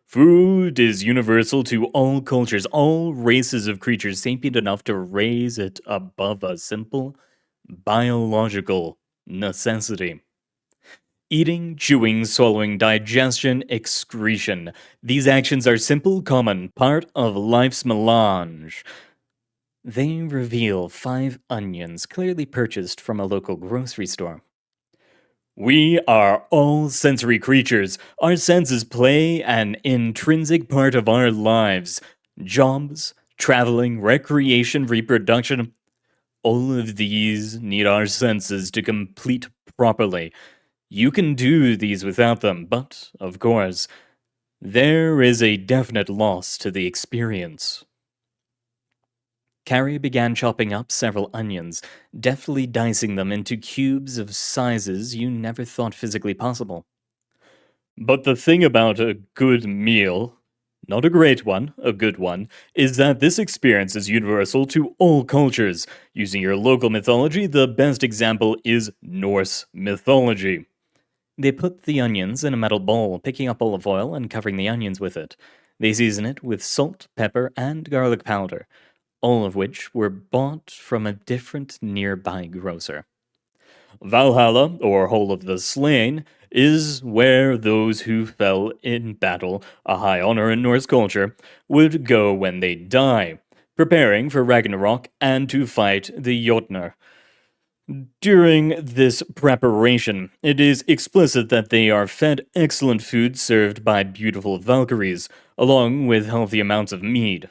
A: Food is universal to all cultures, all races of creatures sapient enough to raise it above a simple biological necessity. Eating, chewing, swallowing, digestion, excretion. These actions are simple, common, part of life's melange. They reveal 5 onions clearly purchased from a local grocery store. We are all sensory creatures. Our senses play an intrinsic part of our lives. Jobs, traveling, recreation, reproduction. All of these need our senses to complete properly. You can do these without them, but, of course, there is a definite loss to the experience. Carrie began chopping up several onions, deftly dicing them into cubes of sizes you never thought physically possible. But the thing about a good meal, not a great one, a good one, is that this experience is universal to all cultures. Using your local mythology, the best example is Norse mythology. They put the onions in a metal bowl, picking up olive oil and covering the onions with it. They season it with salt, pepper, and garlic powder, all of which were bought from a different nearby grocer. Valhalla, or Hall of the Slain, is where those who fell in battle, a high honor in Norse culture, would go when they die, preparing for Ragnarok and to fight the Jotnar. During this preparation, it is explicit that they are fed excellent food served by beautiful Valkyries, along with healthy amounts of mead.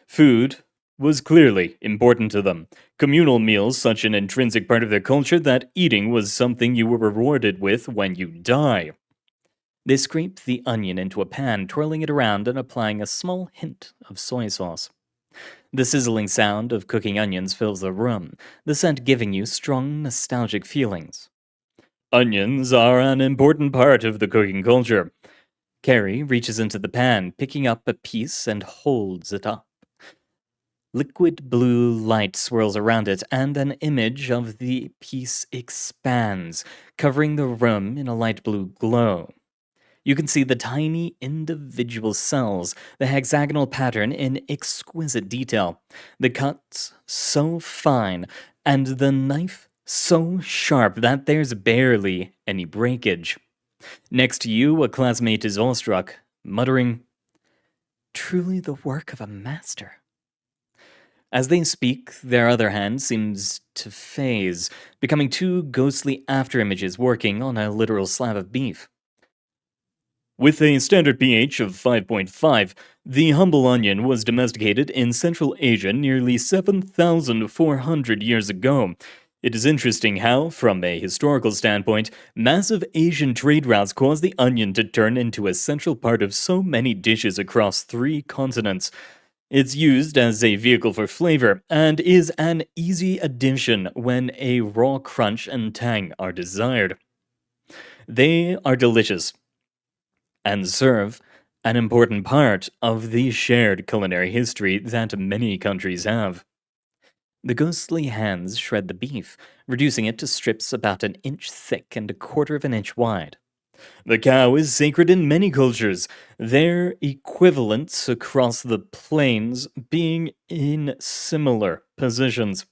A: Food was clearly important to them. Communal meals such an intrinsic part of their culture that eating was something you were rewarded with when you die. They scraped the onion into a pan, twirling it around and applying a small hint of soy sauce. The sizzling sound of cooking onions fills the room, the scent giving you strong nostalgic feelings. Onions are an important part of the cooking culture. Carrie reaches into the pan, picking up a piece and holds it up. Liquid blue light swirls around it, and an image of the piece expands, covering the room in a light blue glow. You can see the tiny individual cells, the hexagonal pattern in exquisite detail, the cuts so fine, and the knife so sharp that there's barely any breakage. Next to you, a classmate is awestruck, muttering, "Truly the work of a master." As they speak, their other hand seems to phase, becoming 2 ghostly afterimages working on a literal slab of beef. With a standard pH of 5.5, the humble onion was domesticated in Central Asia nearly 7,400 years ago. It is interesting how, from a historical standpoint, massive Asian trade routes caused the onion to turn into a central part of so many dishes across 3 continents. It's used as a vehicle for flavor, and is an easy addition when a raw crunch and tang are desired. They are delicious, and serve an important part of the shared culinary history that many countries have. The ghostly hands shred the beef, reducing it to strips about an inch thick and a quarter of an inch wide. The cow is sacred in many cultures, their equivalents across the plains being in similar positions.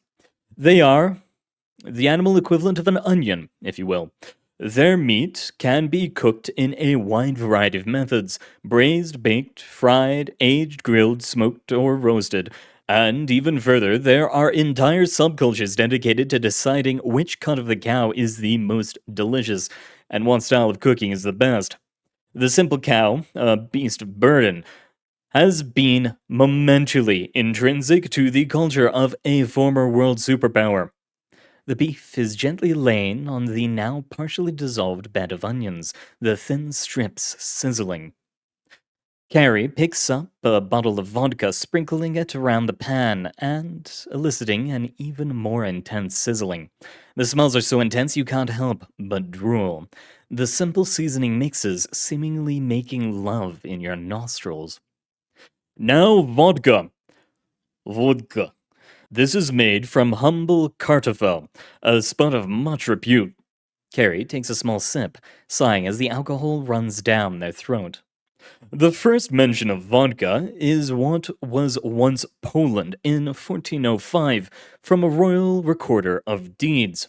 A: They are the animal equivalent of an onion, if you will. Their meat can be cooked in a wide variety of methods: braised, baked, fried, aged, grilled, smoked, or roasted. And even further, there are entire subcultures dedicated to deciding which cut of the cow is the most delicious, and what style of cooking is the best. The simple cow, a beast of burden, has been momentally intrinsic to the culture of a former world superpower. The beef is gently laying on the now partially dissolved bed of onions, the thin strips sizzling. Carrie picks up a bottle of vodka, sprinkling it around the pan, and eliciting an even more intense sizzling. The smells are so intense you can't help but drool. The simple seasoning mixes seemingly making love in your nostrils. Now vodka. Vodka. This is made from humble Kartoffel, a spot of much repute. Carrie takes a small sip, sighing as the alcohol runs down their throat. The first mention of vodka is what was once Poland in 1405 from a royal recorder of deeds.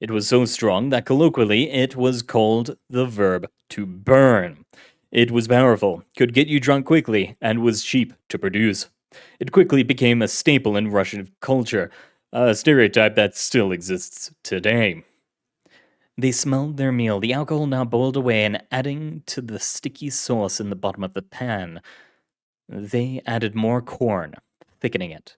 A: It was so strong that colloquially it was called the verb to burn. It was powerful, could get you drunk quickly, and was cheap to produce. It quickly became a staple in Russian culture, a stereotype that still exists today. They smelled their meal, the alcohol now boiled away and adding to the sticky sauce in the bottom of the pan. They added more corn, thickening it.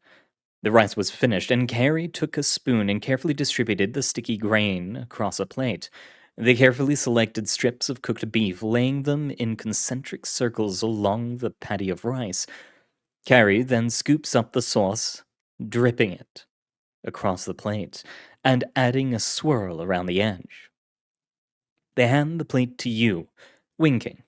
A: The rice was finished, and Carrie took a spoon and carefully distributed the sticky grain across a plate. They carefully selected strips of cooked beef, laying them in concentric circles along the patty of rice. Carrie then scoops up the sauce, dripping it across the plate, and adding a swirl around the edge. They hand the plate to you, winking.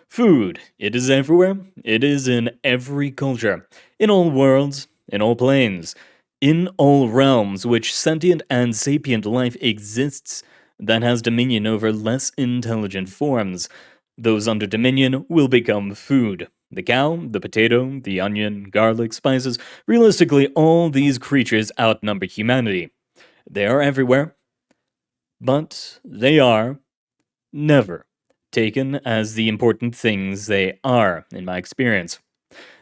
A: Food, it is everywhere. It is in every culture, in all worlds, in all planes, in all realms which sentient and sapient life exists that has dominion over less intelligent forms. Those under dominion will become food. The cow, the potato, the onion, garlic, spices, realistically, all these creatures outnumber humanity. They are everywhere, but they are never taken as the important things they are, in my experience.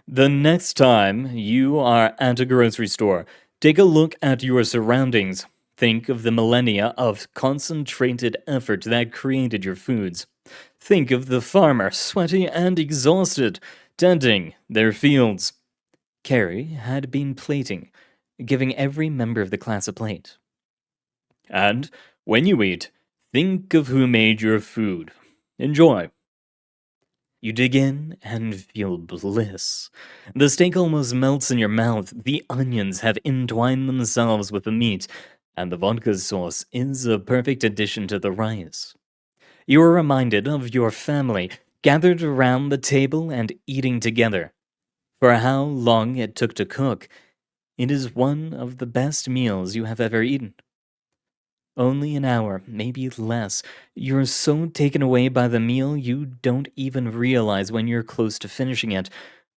A: The next time you are at a grocery store, take a look at your surroundings. Think of the millennia of concentrated effort that created your foods. Think of the farmer, sweaty and exhausted, tending their fields. Carrie had been plating, giving every member of the class a plate. And when you eat, think of who made your food. Enjoy. You dig in and feel bliss. The steak almost melts in your mouth, the onions have entwined themselves with the meat, and the vodka sauce is a perfect addition to the rice. You are reminded of your family, gathered around the table and eating together. For how long it took to cook, it is one of the best meals you have ever eaten. Only an hour, maybe less. You're so taken away by the meal you don't even realize when you're close to finishing it.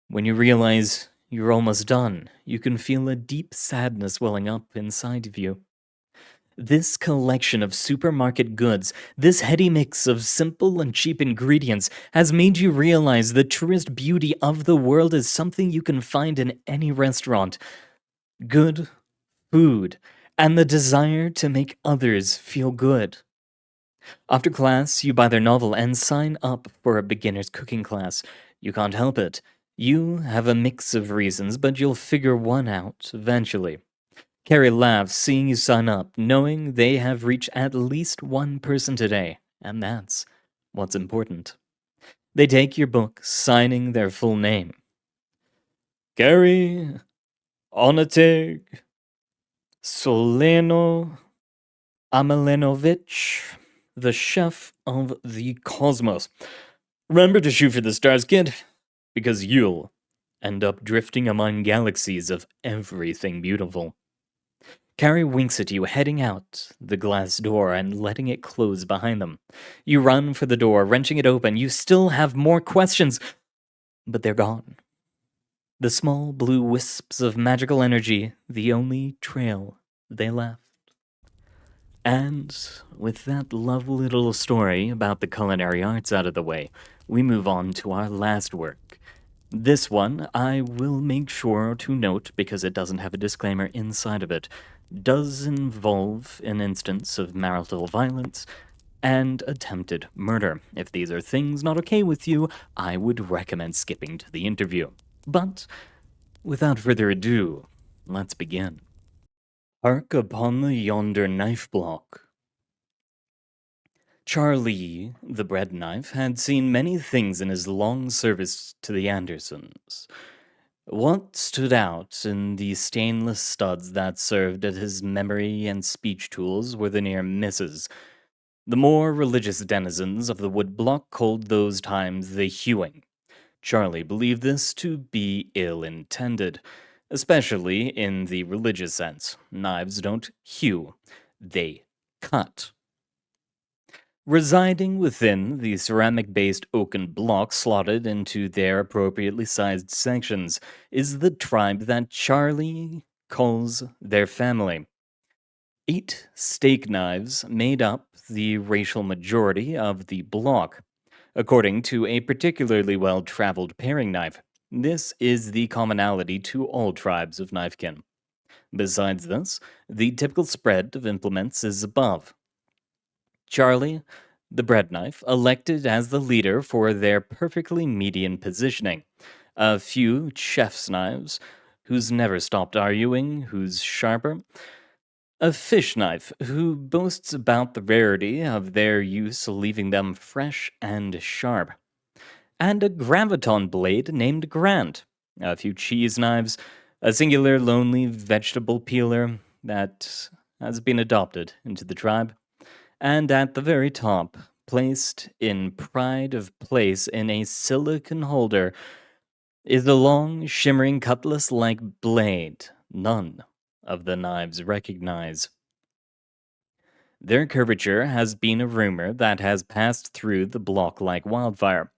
A: When you realize you're almost done, you can feel a deep sadness welling up inside of you. This collection of supermarket goods, this heady mix of simple and cheap ingredients, has made you realize the truest beauty of the world is something you can find in any restaurant. Good food, and the desire to make others feel good. After class, you buy their novel and sign up for a beginner's cooking class. You can't help it. You have a mix of reasons, but you'll figure one out eventually. Carrie laughs seeing you sign up, knowing they have reached at least one person today, and that's what's important. They take your book, signing their full name. Carrie Onateg Soleno Amelenovich, the chef of the cosmos. Remember to shoot for the stars, kid, because you'll end up drifting among galaxies of everything beautiful. Carrie winks at you, heading out the glass door and letting it close behind them. You run for the door, wrenching it open. You still have more questions, but they're gone. The small blue wisps of magical energy, the only trail they left. And with that lovely little story about the culinary arts out of the way, we move on to our last work. This one, I will make sure to note, because it doesn't have a disclaimer inside of it, does involve an instance of marital violence and attempted murder. If these are things not okay with you, I would recommend skipping to the interview. But, without further ado, let's begin. Hark upon the yonder Knifeblock. Charlie, the bread knife, had seen many things in his long service to the Andersons. What stood out in the stainless studs that served as his memory and speech tools were the near misses. The more religious denizens of the woodblock called those times the hewing. Charlie believed this to be ill-intended, especially in the religious sense. Knives don't hew, they cut. Residing within the ceramic-based oaken block slotted into their appropriately sized sections is the tribe that Charlie calls their family. 8 steak knives made up the racial majority of the block. According to a particularly well-traveled paring knife, this is the commonality to all tribes of knifekin. Besides this, the typical spread of implements is above. Charlie, the bread knife, elected as the leader for their perfectly median positioning. A few chef's knives, who's never stopped arguing who's sharper. A fish knife, who boasts about the rarity of their use, leaving them fresh and sharp. And a graviton blade named Grant. A few cheese knives, a singular lonely vegetable peeler that has been adopted into the tribe. And at the very top, placed in pride of place in a silicon holder, is a long, shimmering cutlass-like blade none of the knives recognize. Their curvature has been a rumor that has passed through the block like wildfire,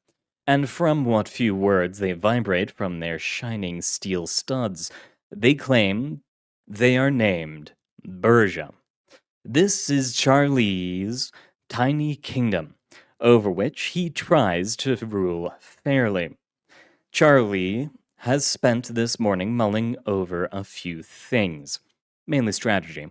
A: and from what few words they vibrate from their shining steel studs, they claim they are named Berja. This is Charlie's tiny kingdom, over which he tries to rule fairly. Charlie has spent this morning mulling over a few things, mainly strategy.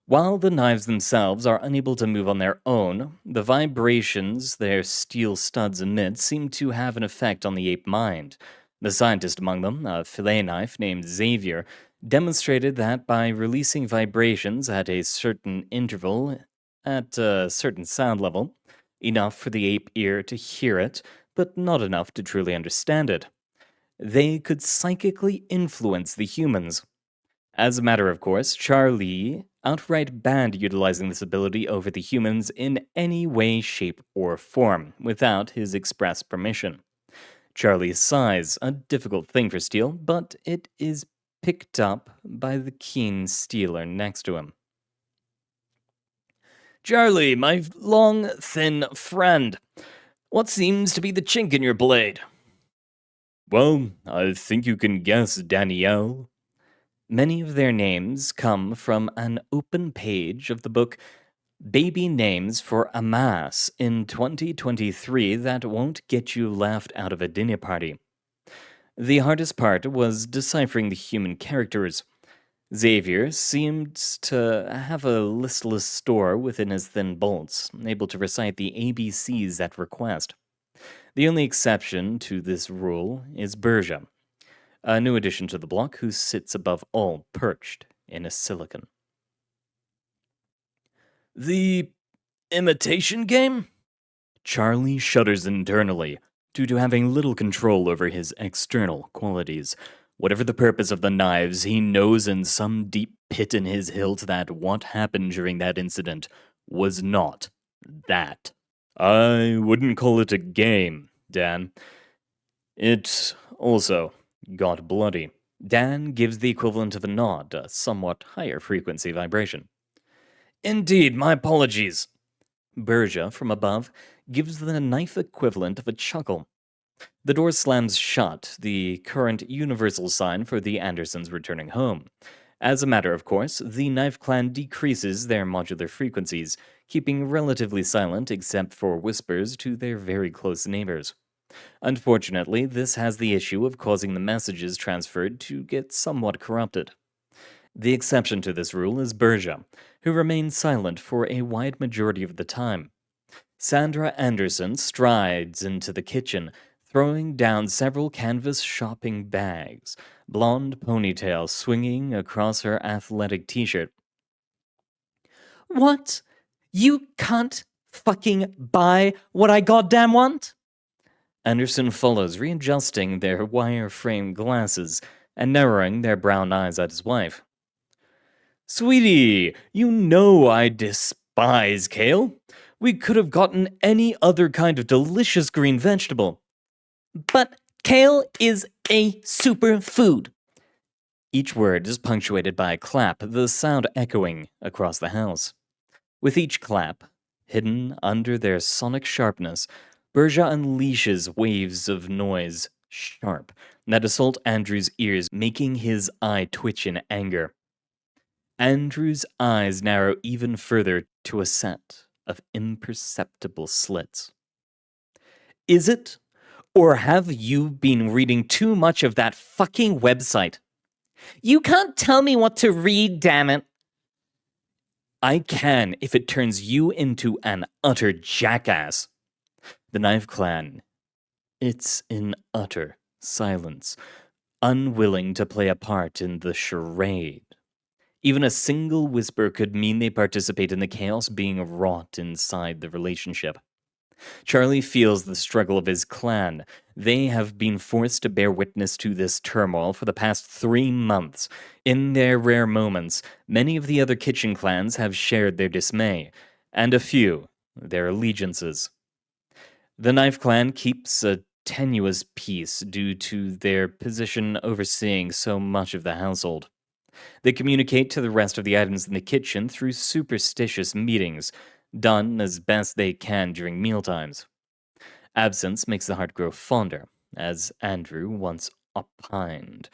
A: While the knives themselves are unable to move on their own, the vibrations their steel studs emit seem to have an effect on the ape mind. The scientist among them, a fillet knife named Xavier, demonstrated that by releasing vibrations at a certain interval, at a certain sound level, enough for the ape ear to hear it, but not enough to truly understand it, they could psychically influence the humans. As a matter of course, Charlie outright banned utilizing this ability over the humans in any way, shape, or form, without his express permission. Charlie sighs, a difficult thing for Steel, but it is picked up by the keen Steeler next to him.
B: Charlie, my long, thin friend, what seems to be the chink in your blade?
A: Well, I think you can guess, Danielle. Many of their names come from an open page of the book Baby Names for a Mass in 2023 that won't get you laughed out of a dinner party. The hardest part was deciphering the human characters. Xavier seemed to have a listless store within his thin bolts, able to recite the ABCs at request. The only exception to this rule is Berja, a new addition to the block who sits above all, perched in a silicon.
B: The imitation game?
A: Charlie shudders internally, due to having little control over his external qualities. Whatever the purpose of the knives, he knows in some deep pit in his hilt that what happened during that incident was not that. I wouldn't call it a game, Dan. It also got bloody. Dan gives the equivalent of a nod, a somewhat higher frequency vibration.
B: Indeed, my apologies.
A: Berja, from above, gives the knife equivalent of a chuckle. The door slams shut, the current universal sign for the Andersons returning home. As a matter of course, the Knife Clan decreases their modular frequencies, keeping relatively silent except for whispers to their very close neighbors. Unfortunately, this has the issue of causing the messages transferred to get somewhat corrupted. The exception to this rule is Berja, who remains silent for a wide majority of the time. Sandra Anderson strides into the kitchen, throwing down several canvas shopping bags, blonde ponytail swinging across her athletic t-shirt.
C: What? You can't fucking buy what I goddamn want?
A: Anderson follows, readjusting their wire-frame glasses and narrowing their brown eyes at his wife.
B: Sweetie, you know I despise kale. We could have gotten any other kind of delicious green vegetable.
C: But Kale is a superfood.
A: Each word is punctuated by a clap, the sound echoing across the house. With each clap, hidden under their sonic sharpness, Berja unleashes waves of noise, sharp, that assault Andrew's ears, making his eye twitch in anger. Andrew's eyes narrow even further to a set of imperceptible slits. Is it? Or have you been reading too much of that fucking website?
C: You can't tell me what to read, damn it.
A: I can if it turns you into an utter jackass. The Knife Clan. It's in utter silence, unwilling to play a part in the charade. Even a single whisper could mean they participate in the chaos being wrought inside the relationship. Charlie feels the struggle of his clan. They have been forced to bear witness to this turmoil for the past 3 months. In their rare moments, many of the other kitchen clans have shared their dismay, and a few their allegiances. The Knife Clan keeps a tenuous peace due to their position overseeing so much of the household. They communicate to the rest of the items in the kitchen through superstitious meetings, done as best they can during mealtimes. Absence makes the heart grow fonder, as Andrew once opined,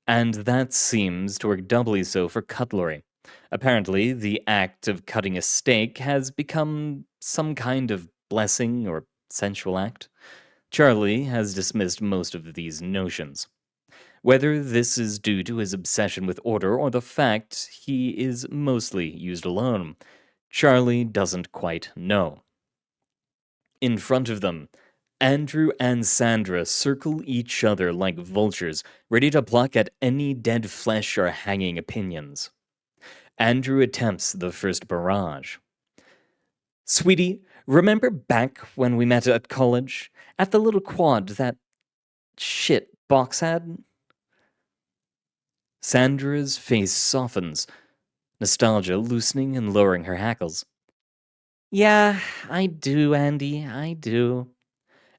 A: and that seems to work doubly so for cutlery. Apparently, the act of cutting a steak has become some kind of blessing or sensual act. Charlie has dismissed most of these notions. Whether this is due to his obsession with order or the fact he is mostly used alone, Charlie doesn't quite know. In front of them, Andrew and Sandra circle each other like vultures, ready to pluck at any dead flesh or hanging opinions. Andrew attempts the first barrage. Sweetie, remember back when we met at college? At the little quad that shit box had? Sandra's face softens, nostalgia loosening and lowering her hackles.
C: Yeah, I do, Andy, I do.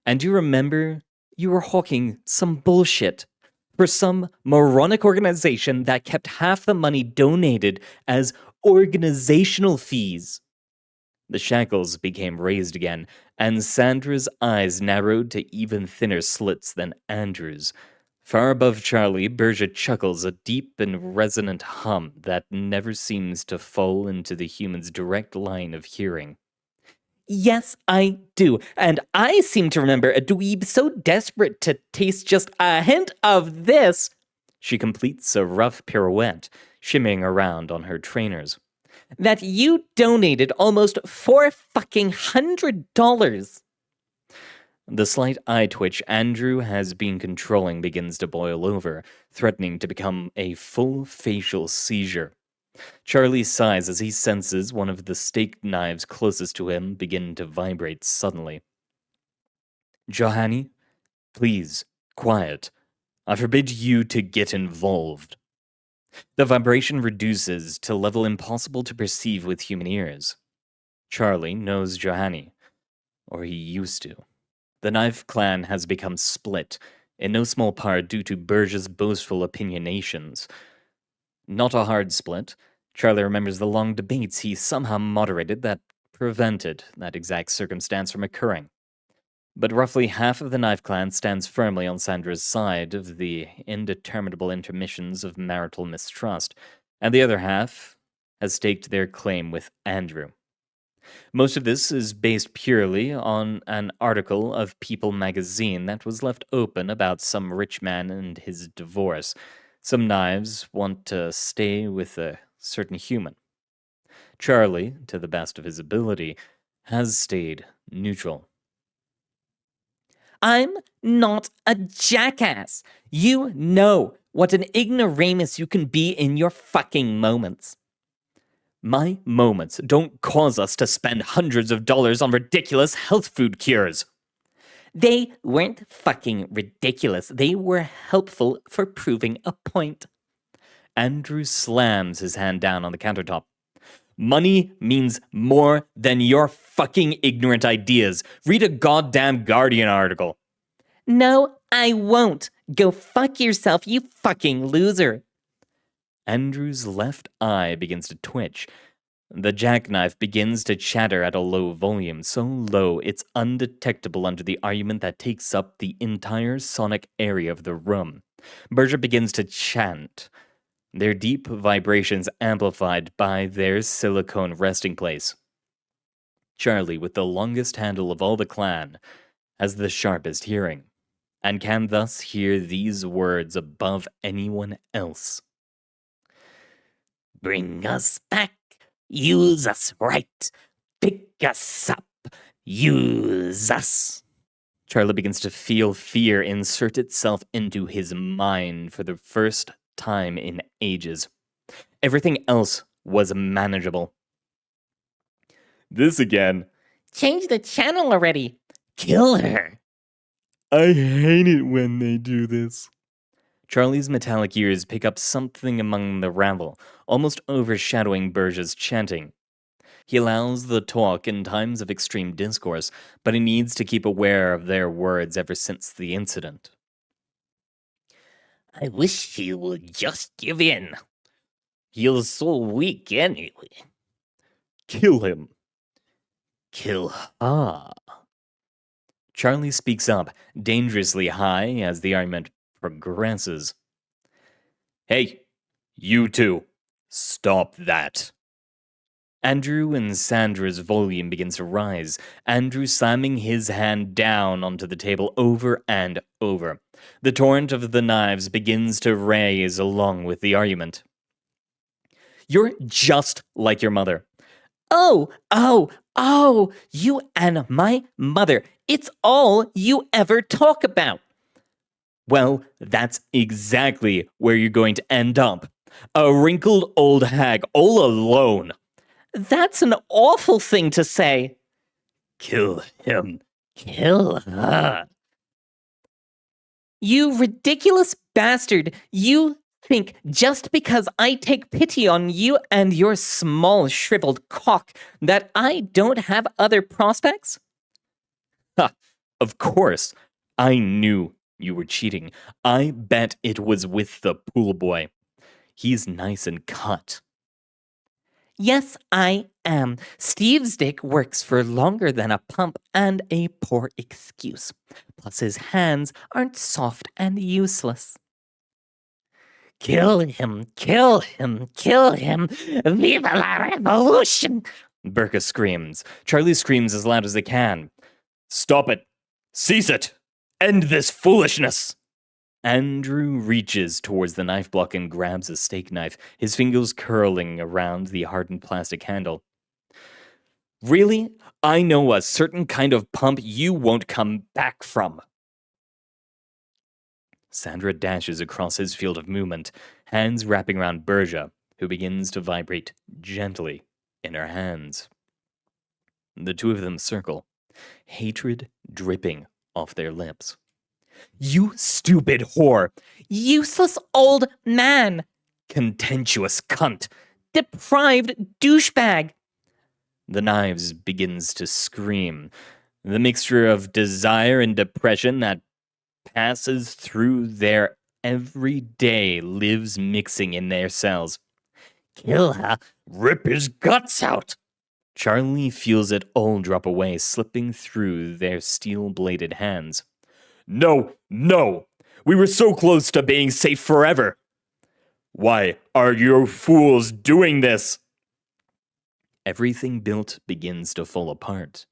A: And you remember you were hawking some bullshit for some moronic organization that kept half the money donated as organizational fees. The shackles became raised again, and Sandra's eyes narrowed to even thinner slits than Andrew's. Far above Charlie, Berja chuckles a deep and resonant hum that never seems to fall into the human's direct line of hearing.
C: Yes, I do. And I seem to remember a dweeb so desperate to taste just a hint of this.
A: She completes a rough pirouette, shimmying around on her trainers.
C: That you donated almost $400.
A: The slight eye twitch Andrew has been controlling begins to boil over, threatening to become a full facial seizure. Charlie sighs as he senses one of the steak knives closest to him begin to vibrate suddenly. Johanny, please, quiet. I forbid you to get involved. The vibration reduces to level impossible to perceive with human ears. Charlie knows Johanny, or he used to. The Knife Clan has become split, in no small part due to Berja's boastful opinionations. Not a hard split. Charlie remembers the long debates he somehow moderated that prevented that exact circumstance from occurring. But roughly half of the Knife Clan stands firmly on Sandra's side of the indeterminable intermissions of marital mistrust, and the other half has staked their claim with Andrew. Most of this is based purely on an article of People magazine that was left open about some rich man and his divorce. Some knives want to stay with a certain human. Charlie, to the best of his ability, has stayed neutral.
C: I'm not a jackass. You know what an ignoramus you can be in your fucking moments.
A: My moments don't cause us to spend hundreds of dollars on ridiculous health food cures.
C: They weren't fucking ridiculous. They were helpful for proving a point.
A: Andrew slams his hand down on the countertop. Money means more than your fucking ignorant ideas. Read a goddamn Guardian article.
C: No, I won't. Go fuck yourself, you fucking loser.
A: Andrew's left eye begins to twitch. The jackknife begins to chatter at a low volume, so low it's undetectable under the argument that takes up the entire sonic area of the room. Berger begins to chant, their deep vibrations amplified by their silicone resting place. Charlie, with the longest handle of all the clan, has the sharpest hearing, and can thus hear these words above anyone else.
B: Bring us back. Use us right. Pick us up. Use us.
A: Charlie begins to feel fear insert itself into his mind for the first time in ages. Everything else was manageable. This again.
C: Change the channel already.
B: Kill her.
A: I hate it when they do this. Charlie's metallic ears pick up something among the rabble, almost overshadowing Berger's chanting. He allows the talk in times of extreme discourse, but he needs to keep aware of their words ever since the incident.
B: I wish he would just give in. He's so weak anyway.
A: Kill him.
B: Kill
A: her. Charlie speaks up, dangerously high as the argument progresses. Hey, you two, stop that. Andrew and Sandra's volume begins to rise, Andrew slamming his hand down onto the table over and over. The torrent of the knives begins to raise along with the argument. You're just like your mother.
C: Oh, you and my mother. It's all you ever talk about.
A: Well, that's exactly where you're going to end up. A wrinkled old hag all alone.
C: That's an awful thing to say.
B: Kill him. Kill her.
C: You ridiculous bastard. You think just because I take pity on you and your small shriveled cock that I don't have other prospects?
A: Ha, of course. I knew you were cheating. I bet it was with the pool boy. He's nice and cut.
C: Yes, I am. Steve's dick works for longer than a pump and a poor excuse. Plus his hands aren't soft and useless.
B: Kill him, kill him, kill him. Viva la revolution!
A: Burka screams. Charlie screams as loud as they can. Stop it! Cease it! End this foolishness! Andrew reaches towards the Knifeblock and grabs a steak knife, his fingers curling around the hardened plastic handle. Really? I know a certain kind of pump you won't come back from. Sandra dashes across his field of movement, hands wrapping around Berger, who begins to vibrate gently in her hands. The two of them circle, hatred dripping off their lips. You stupid whore!
C: Useless old man!
A: Contentious cunt!
C: Deprived douchebag!
A: The knives begins to scream. The mixture of desire and depression that passes through their every day lives mixing in their cells.
B: Kill her! Rip his guts out!
A: Charlie feels it all drop away, slipping through their steel-bladed hands. No, no! We were so close to being safe forever! Why are you fools doing this? Everything built begins to fall apart.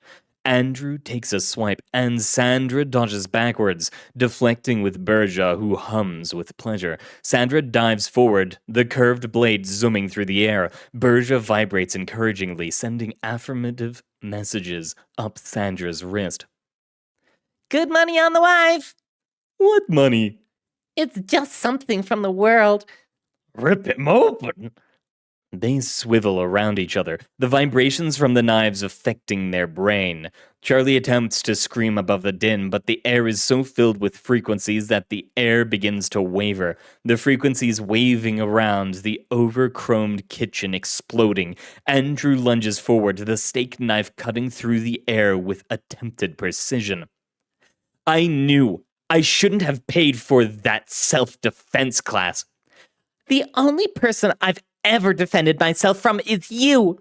A: Andrew takes a swipe, and Sandra dodges backwards, deflecting with Berger, who hums with pleasure. Sandra dives forward, the curved blade zooming through the air. Berger vibrates encouragingly, sending affirmative messages up Sandra's wrist.
C: Good money on the wife!
A: What money?
C: It's just something from the world.
B: Rip him open!
A: They swivel around each other, the vibrations from the knives affecting their brain. Charlie attempts to scream above the din, but the air is so filled with frequencies that the air begins to waver, the frequencies waving around, the over-chromed kitchen exploding. Andrew lunges forward, the steak knife cutting through the air with attempted precision. I knew I shouldn't have paid for that self-defense class.
C: The only person I've ever defended myself from is you.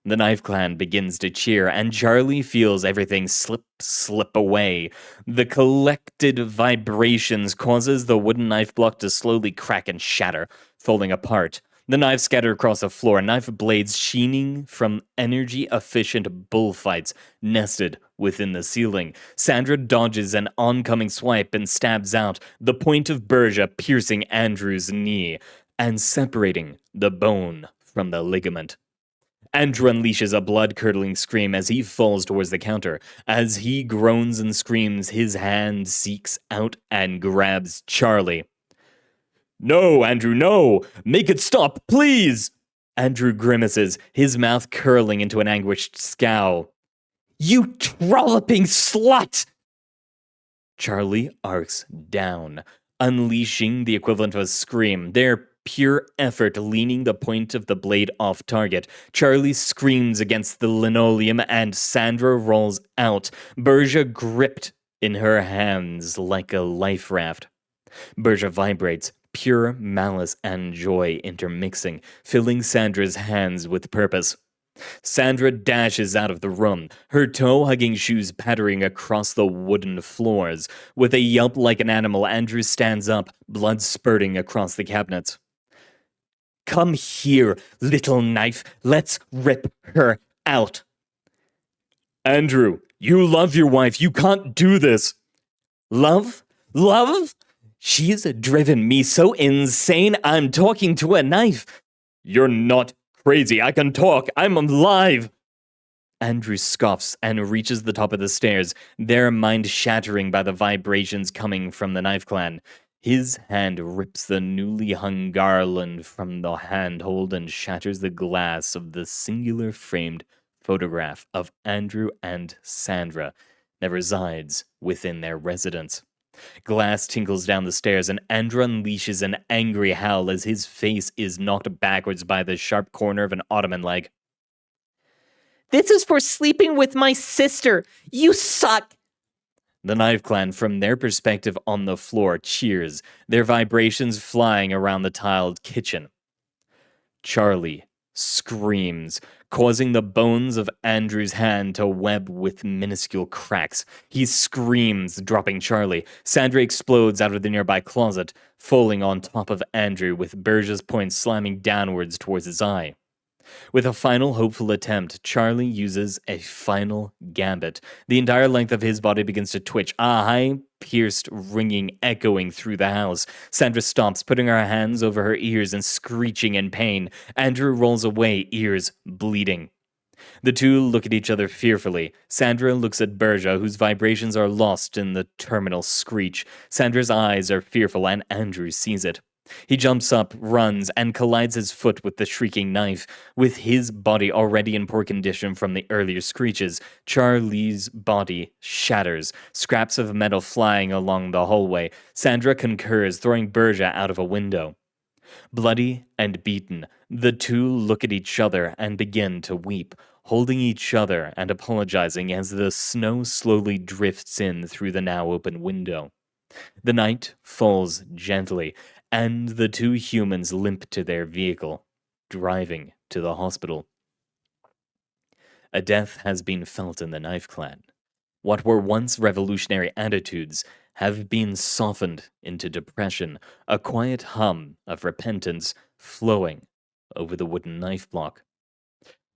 A: The Knife Clan begins to cheer, and Charlie feels everything slip away. The collected vibrations causes the wooden knife block to slowly crack and shatter, falling apart. The knives scatter across the floor, knife blades sheening from energy-efficient bullfights nested within the ceiling. Sandra dodges an oncoming swipe and stabs out, the point of Berja piercing Andrew's knee and separating the bone from the ligament. Andrew unleashes a blood-curdling scream as he falls towards the counter. As he groans and screams, his hand seeks out and grabs Charlie. No, Andrew, no! Make it stop, please! Andrew grimaces, his mouth curling into an anguished scowl.
C: You trolloping slut!
A: Charlie arcs down, unleashing the equivalent of a scream. Their pure effort leaning the point of the blade off target. Charlie screams against the linoleum and Sandra rolls out, Berja gripped in her hands like a life raft. Berja vibrates, pure malice and joy intermixing, filling Sandra's hands with purpose. Sandra dashes out of the room, her toe-hugging shoes pattering across the wooden floors. With a yelp like an animal, Andrew stands up, blood spurting across the cabinets. Come here, little knife. Let's rip her out. Andrew, you love your wife. You can't do this. Love? Love? She's driven me so insane I'm talking to a knife. You're not crazy. I can talk. I'm alive. Andrew scoffs and reaches the top of the stairs, their mind shattering by the vibrations coming from the Knife Clan. His hand rips the newly hung garland from the handhold and shatters the glass of the singular framed photograph of Andrew and Sandra that resides within their residence. Glass tinkles down the stairs, and Andrew unleashes an angry howl as his face is knocked backwards by the sharp corner of an ottoman leg.
C: This is for sleeping with my sister. You suck.
A: The Knife Clan, from their perspective on the floor, cheers, their vibrations flying around the tiled kitchen. Charlie screams, causing the bones of Andrew's hand to web with minuscule cracks. He screams, dropping Charlie. Sandra explodes out of the nearby closet, falling on top of Andrew with Berja's point slamming downwards towards his eye. With a final hopeful attempt, Charlie uses a final gambit. The entire length of his body begins to twitch, a high-pierced ringing echoing through the house. Sandra stops, putting her hands over her ears and screeching in pain. Andrew rolls away, ears bleeding. The two look at each other fearfully. Sandra looks at Berja, whose vibrations are lost in the terminal screech. Sandra's eyes are fearful, and Andrew sees it. He jumps up, runs, and collides his foot with the shrieking knife. With his body already in poor condition from the earlier screeches, Charlie's body shatters, scraps of metal flying along the hallway. Sandra concurs, throwing Berja out of a window. Bloody and beaten, the two look at each other and begin to weep, holding each other and apologizing as the snow slowly drifts in through the now open window. The night falls gently, and the two humans limp to their vehicle, driving to the hospital. A death has been felt in the Knife Clan. What were once revolutionary attitudes have been softened into depression, a quiet hum of repentance flowing over the wooden knife block.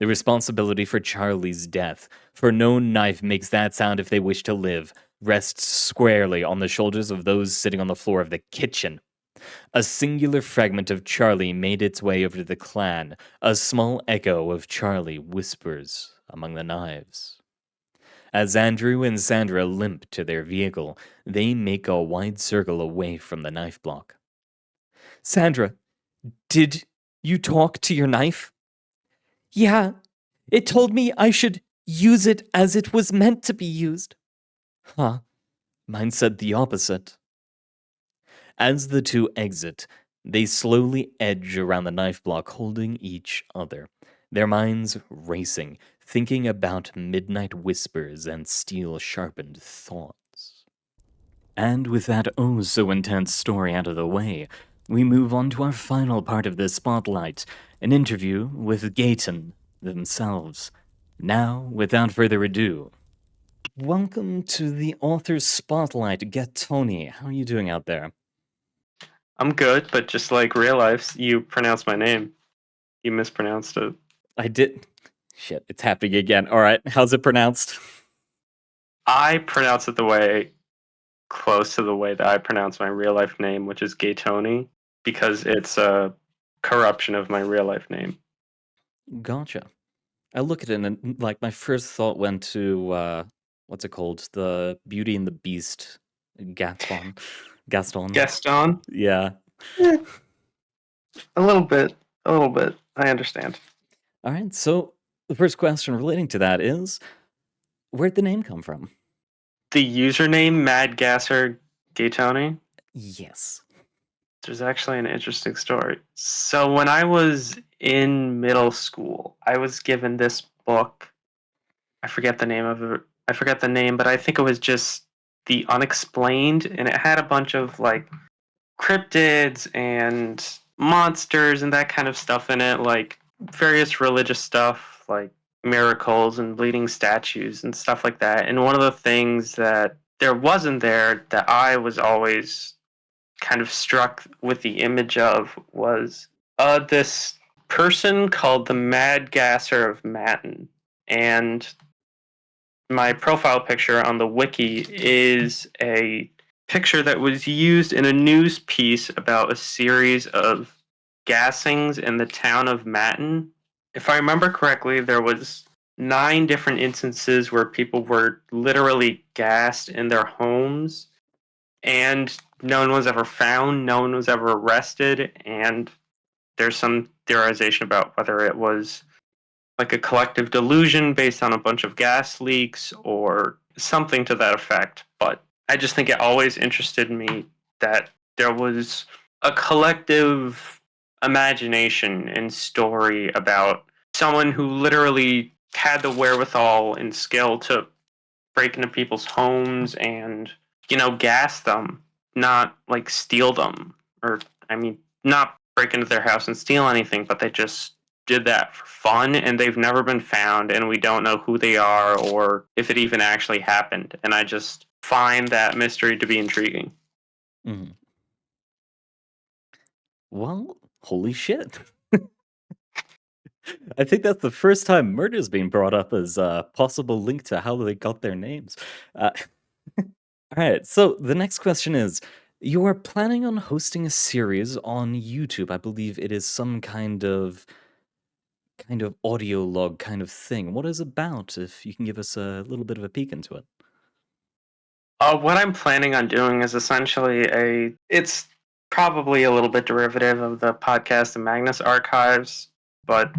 A: The responsibility for Charlie's death, for no knife makes that sound if they wish to live, rests squarely on the shoulders of those sitting on the floor of the kitchen. A singular fragment of Charlie made its way over to the clan. A small echo of Charlie whispers among the knives. As Andrew and Sandra limp to their vehicle, they make a wide circle away from the knife block. Sandra, did you talk to your knife?
C: Yeah, it told me I should use it as it was meant to be used.
A: Huh, mine said the opposite. As the two exit, they slowly edge around the knife block, holding each other, their minds racing, thinking about midnight whispers and steel-sharpened thoughts. And with that oh so intense story out of the way, we move on to our final part of this spotlight, an interview with Gaton themselves. Now, without further ado, welcome to the author's spotlight. Get Tony. How are you doing out there?
D: I'm good, but just like real life, you pronounced my name. You mispronounced it.
A: I did. Shit, it's happening again. All right, how's it pronounced?
D: I pronounce it the way close to the way that I pronounce my real life name, which is Gatoni, because it's a corruption of my real life name.
A: Gotcha. I look at it and like my first thought went to what's it called? The Beauty and the Beast, Gaston.
D: Gaston?
A: Yeah.
D: A little bit. I understand.
A: All right. So the first question relating to that is, where'd the name come from?
D: The username MaddGasserGaton.
A: Yes.
D: There's actually an interesting story. So when I was in middle school, I was given this book. I forget the name of it. I forget the name, but I think it was just The Unexplained, and it had a bunch of like cryptids and monsters and that kind of stuff in it, like various religious stuff, like miracles and bleeding statues and stuff like that. And one of the things that there wasn't there that I was always kind of struck with the image of was this person called the Mad of Matin. And my profile picture on the wiki is a picture that was used in a news piece about a series of gassings in the town of Matin. If I remember correctly, there was 9 different instances where people were literally gassed in their homes, and no one was ever found, no one was ever arrested, and there's some theorization about whether it was like a collective delusion based on a bunch of gas leaks or something to that effect. But I just think it always interested me that there was a collective imagination and story about someone who literally had the wherewithal and skill to break into people's homes and, gas them, not like steal them. Or, I mean, not break into their house and steal anything, but they just did that for fun, and they've never been found, and we don't know who they are or if it even actually happened. And I just find that mystery to be intriguing.
A: Mhm. Well, holy shit. I think that's the first time murder's being brought up as a possible link to how they got their names. All right, so the next question is, you are planning on hosting a series on YouTube. I believe it is some kind of audio log kind of thing. What is it about, if you can give us a little bit of a peek into it?
D: What I'm planning on doing is essentially it's probably a little bit derivative of the podcast, the Magnus Archives, but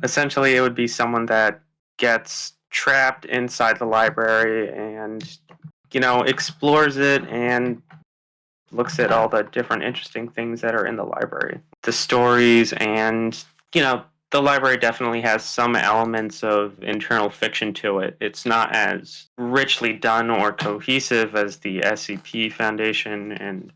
D: essentially it would be someone that gets trapped inside the library and, explores it and looks at all the different interesting things that are in the library. The stories and, the library definitely has some elements of internal fiction to it. It's not as richly done or cohesive as the SCP Foundation and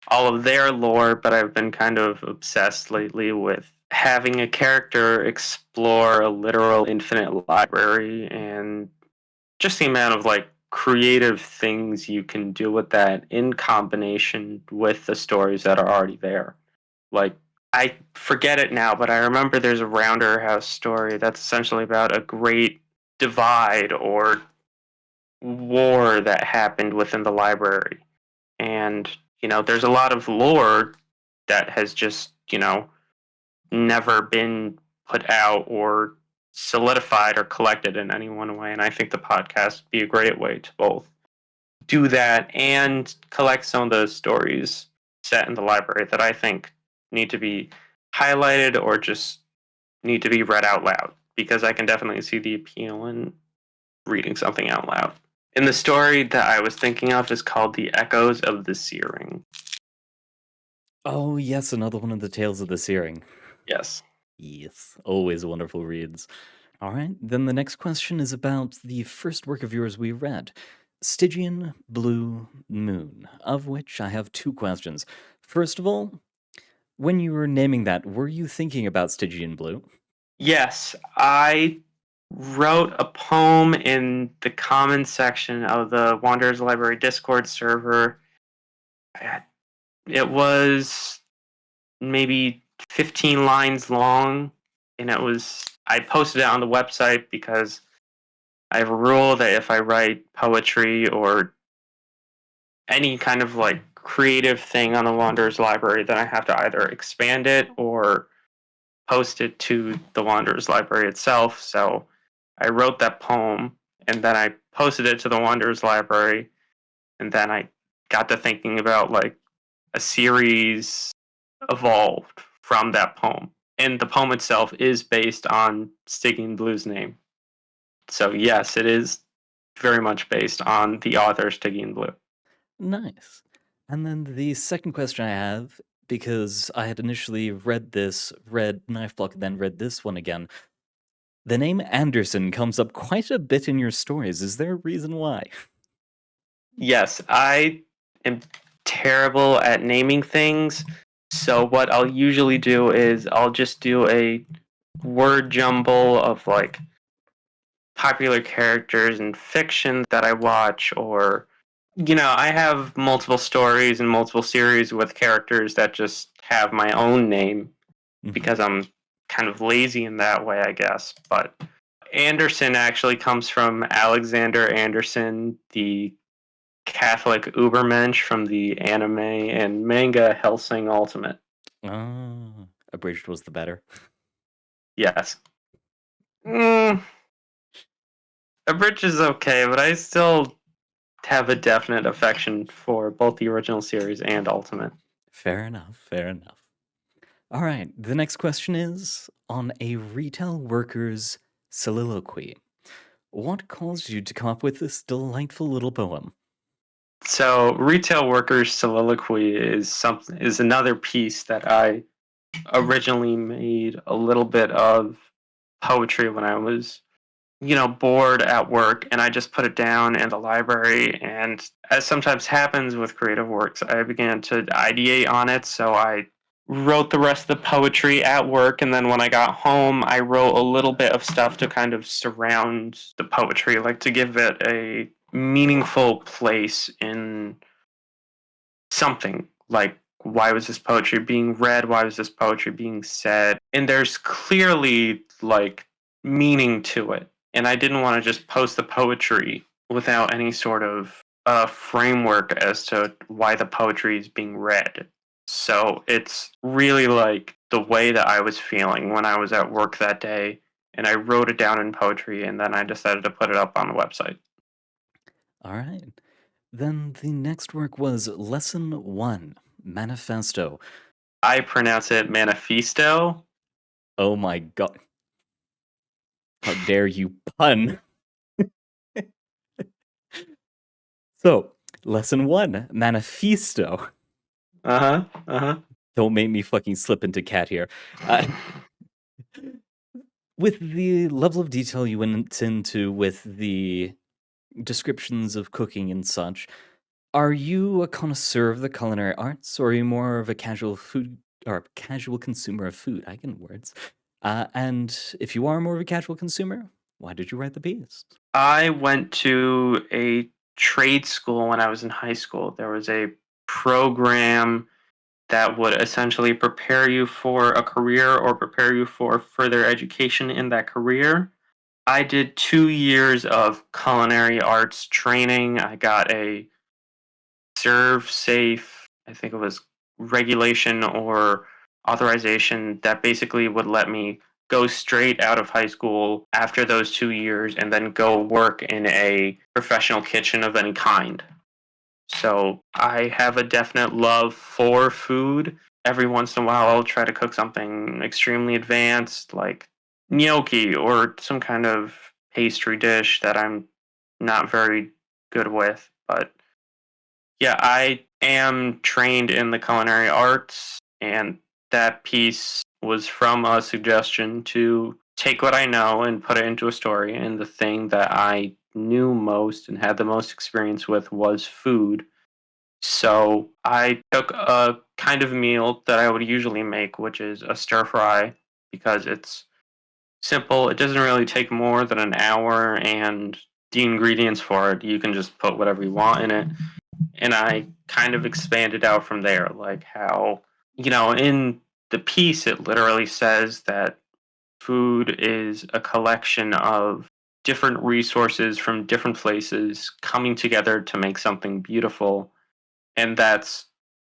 D: all of their lore, but I've been kind of obsessed lately with having a character explore a literal infinite library and just the amount of like creative things you can do with that in combination with the stories that are already there. Like, I forget it now, but I remember there's a Rounder House story that's essentially about a great divide or war that happened within the library. And, there's a lot of lore that has just, never been put out or solidified or collected in any one way. And I think the podcast would be a great way to both do that and collect some of those stories set in the library that I think need to be highlighted or just need to be read out loud, because I can definitely see the appeal in reading something out loud. And the story that I was thinking of is called The Echoes of the Searing.
A: Oh, yes, another one of the Tales of the Searing.
D: Yes.
A: Yes, always wonderful reads. All right, then the next question is about the first work of yours we read. Stygian Blue Moon, of which I have two questions. First of all, when you were naming that, were you thinking about Stygian Blue?
D: Yes, I wrote a poem in the comments section of the Wanderers Library Discord server. It was maybe 15 lines long, and I posted it on the website because I have a rule that if I write poetry or any kind of like creative thing on the Wanderers Library, then I have to either expand it or post it to the Wanderers Library itself. So I wrote that poem and then I posted it to the Wanderers Library, and then I got to thinking about like a series evolved from that poem. And the poem itself is based on Stygian Blue's name. So yes, it is very much based on the author Stygian Blue.
A: Nice. And then the second question I have, because I had initially read Knifeblock, and then read this one again. The name Anderson comes up quite a bit in your stories. Is there a reason why?
D: Yes, I am terrible at naming things. So what I'll usually do is I'll just do a word jumble of like popular characters in fiction that I watch, or I have multiple stories and multiple series with characters that just have my own name because I'm kind of lazy in that way, I guess. But Anderson actually comes from Alexander Anderson, the Catholic Ubermensch from the anime and manga Hellsing Ultimate.
A: Oh, abridged was the better.
D: Yes. Abridged is okay, but I still have a definite affection for both the original series and Ultimate.
A: Fair enough, fair enough. All right, the next question is on a retail worker's soliloquy. What caused you to come up with this delightful little poem?
D: So, Retail Workers Soliloquy is another piece that I originally made a little bit of poetry when I was bored at work, and I just put it down in the library. And as sometimes happens with creative works, I began to ideate on it. So I wrote the rest of the poetry at work, and then when I got home, I wrote a little bit of stuff to kind of surround the poetry, like to give it a meaningful place in something. Like, why was this poetry being read? Why was this poetry being said? And there's clearly like meaning to it. And I didn't want to just post the poetry without any sort of framework as to why the poetry is being read. So it's really like the way that I was feeling when I was at work that day, and I wrote it down in poetry, and then I decided to put it up on the website.
A: All right. Then the next work was Lesson 1, Manifesto.
D: I pronounce it Manifeasto.
A: Oh my god. How dare you pun? So, Lesson 1, Manifesto. Don't make me fucking slip into cat here. With the level of detail you went into with the descriptions of cooking and such, are you a connoisseur of the culinary arts, or are you more of a casual consumer of food? I can words. And if you are more of a casual consumer, why did you write the piece?
D: I went to a trade school when I was in high school. There was a program that would essentially prepare you for a career or prepare you for further education in that career. I did 2 years of culinary arts training. I got a serve safe, I think it was regulation or authorization that basically would let me go straight out of high school after those 2 years and then go work in a professional kitchen of any kind. So I have a definite love for food. Every once in a while, I'll try to cook something extremely advanced, like gnocchi or some kind of pastry dish that I'm not very good with. But yeah, I am trained in the culinary arts, and that piece was from a suggestion to take what I know and put it into a story. And the thing that I knew most and had the most experience with was food. So I took a kind of meal that I would usually make, which is a stir fry, because it's simple. It doesn't really take more than an hour, and the ingredients for it, you can just put whatever you want in it. And I kind of expanded out from there, like how, in the piece, it literally says that food is a collection of different resources from different places coming together to make something beautiful. And that's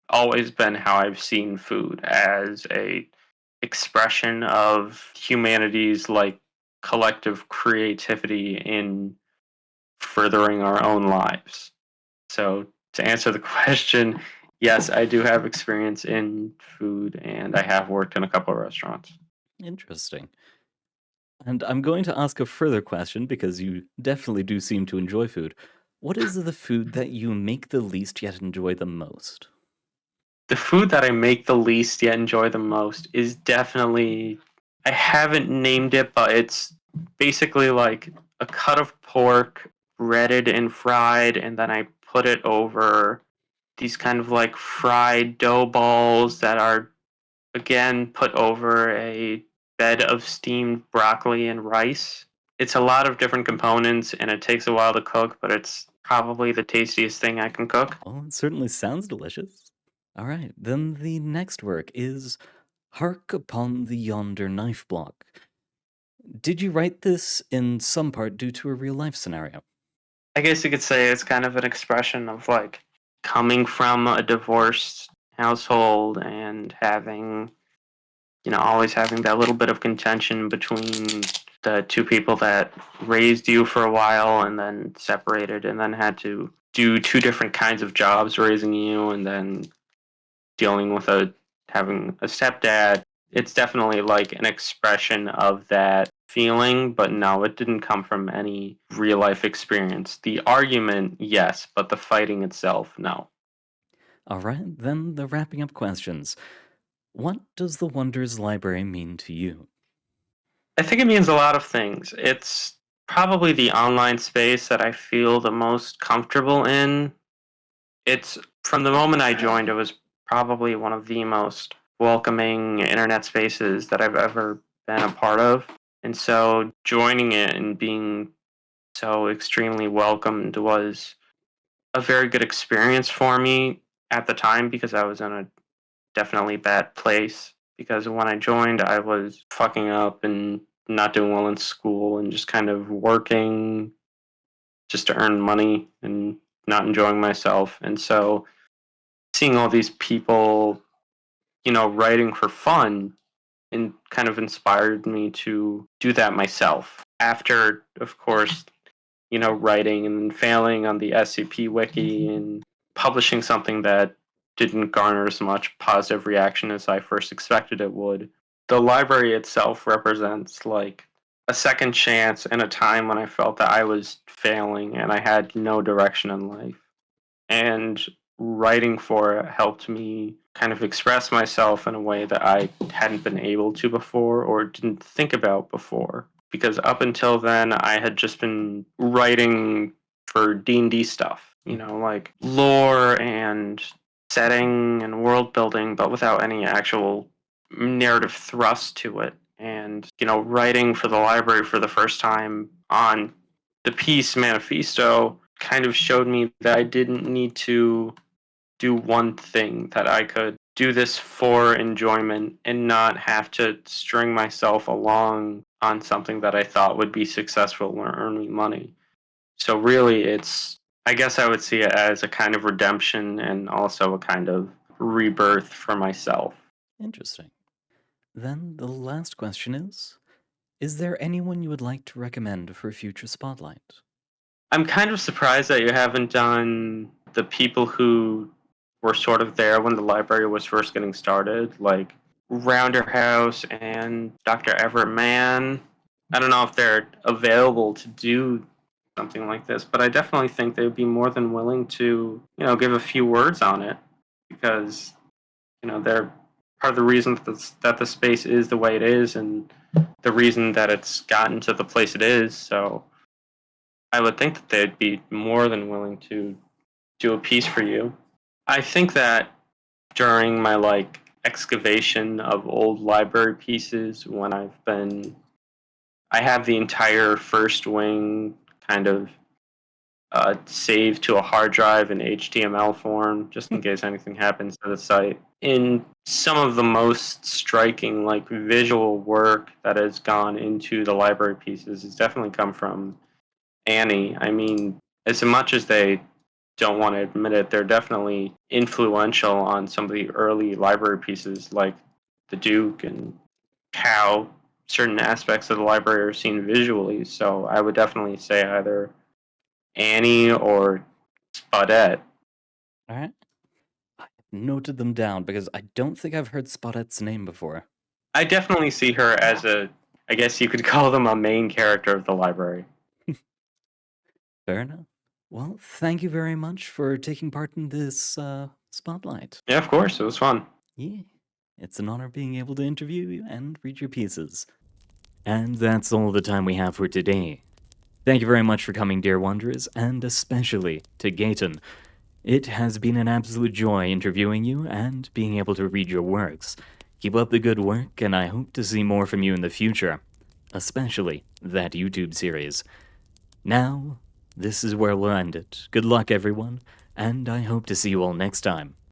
D: always been how I've seen food, as a expression of humanity's like collective creativity in furthering our own lives. So to answer the question, yes, I do have experience in food, and I have worked in a couple of restaurants.
A: Interesting. And I'm going to ask a further question because you definitely do seem to enjoy food. What is the food that you make the least yet enjoy the most?
D: The food that I make the least yet enjoy the most is definitely, I haven't named it, but it's basically like a cut of pork breaded and fried, and then I put it over these kind of like fried dough balls that are again put over a bed of steamed broccoli and rice. It's a lot of different components and it takes a while to cook, but it's probably the tastiest thing I can cook.
A: Well, it certainly sounds delicious. All right, then the next work is Hark upon the Yonder Knifeblock. Did you write this in some part due to a real life scenario?
D: I guess you could say it's kind of an expression of like coming from a divorced household and having, always having that little bit of contention between the two people that raised you for a while and then separated and then had to do two different kinds of jobs raising you, and then dealing with having a stepdad. It's definitely like an expression of that feeling, but no, it didn't come from any real life experience. The argument, yes, but the fighting itself, no.
A: All right, then the wrapping up questions. What does the Wonders Library mean to you?
D: I think it means a lot of things. It's probably the online space that I feel the most comfortable in. It's from the moment I joined, it was probably one of the most welcoming internet spaces that I've ever been a part of. And so joining it and being so extremely welcomed was a very good experience for me at the time, because I was in a definitely bad place. Because when I joined, I was fucking up and not doing well in school and just kind of working just to earn money and not enjoying myself. And so seeing all these people, writing for fun, and kind of inspired me to do that myself. After, of course, writing and failing on the SCP wiki and publishing something that didn't garner as much positive reaction as I first expected it would. The library itself represents like a second chance in a time when I felt that I was failing and I had no direction in life. And writing for it helped me kind of express myself in a way that I hadn't been able to before or didn't think about before. Because up until then, I had just been writing for D&D stuff, like lore and setting and world building, but without any actual narrative thrust to it. And, writing for the library for the first time on the piece Manifeasto kind of showed me that I didn't need to do one thing, that I could do this for enjoyment and not have to string myself along on something that I thought would be successful or earn me money. So really, I guess I would see it as a kind of redemption and also a kind of rebirth for myself.
A: Interesting. Then the last question is there anyone you would like to recommend for a future spotlight?
D: I'm kind of surprised that you haven't done the people who were sort of there when the library was first getting started, like Rounderhouse and Dr. Everett Mann. I don't know if they're available to do something like this, but I definitely think they would be more than willing to, give a few words on it, because, they're part of the reason that the space is the way it is and the reason that it's gotten to the place it is. So I would think that they'd be more than willing to do a piece for you. I think that during my like excavation of old library pieces, when I have the entire first wing kind of saved to a hard drive in HTML form, just in case anything happens to the site. In some of the most striking, like visual work that has gone into the library pieces, has definitely come from Annie. I mean, as much as they don't want to admit it, they're definitely influential on some of the early library pieces, like the Duke and how certain aspects of the library are seen visually. So I would definitely say either Annie or Spudette.
A: All right. I noted them down because I don't think I've heard Spottette's name before.
D: I definitely see her as I guess you could call them a main character of the library.
A: Fair enough. Well, thank you very much for taking part in this spotlight.
D: Yeah, of course, it was fun.
A: Yeah, it's an honor being able to interview you and read your pieces. And that's all the time we have for today. Thank you very much for coming, dear wanderers, and especially to Gaton. It has been an absolute joy interviewing you and being able to read your works. Keep up the good work, and I hope to see more from you in the future, especially that YouTube series. Now, this is where we'll end it. Good luck, everyone, and I hope to see you all next time.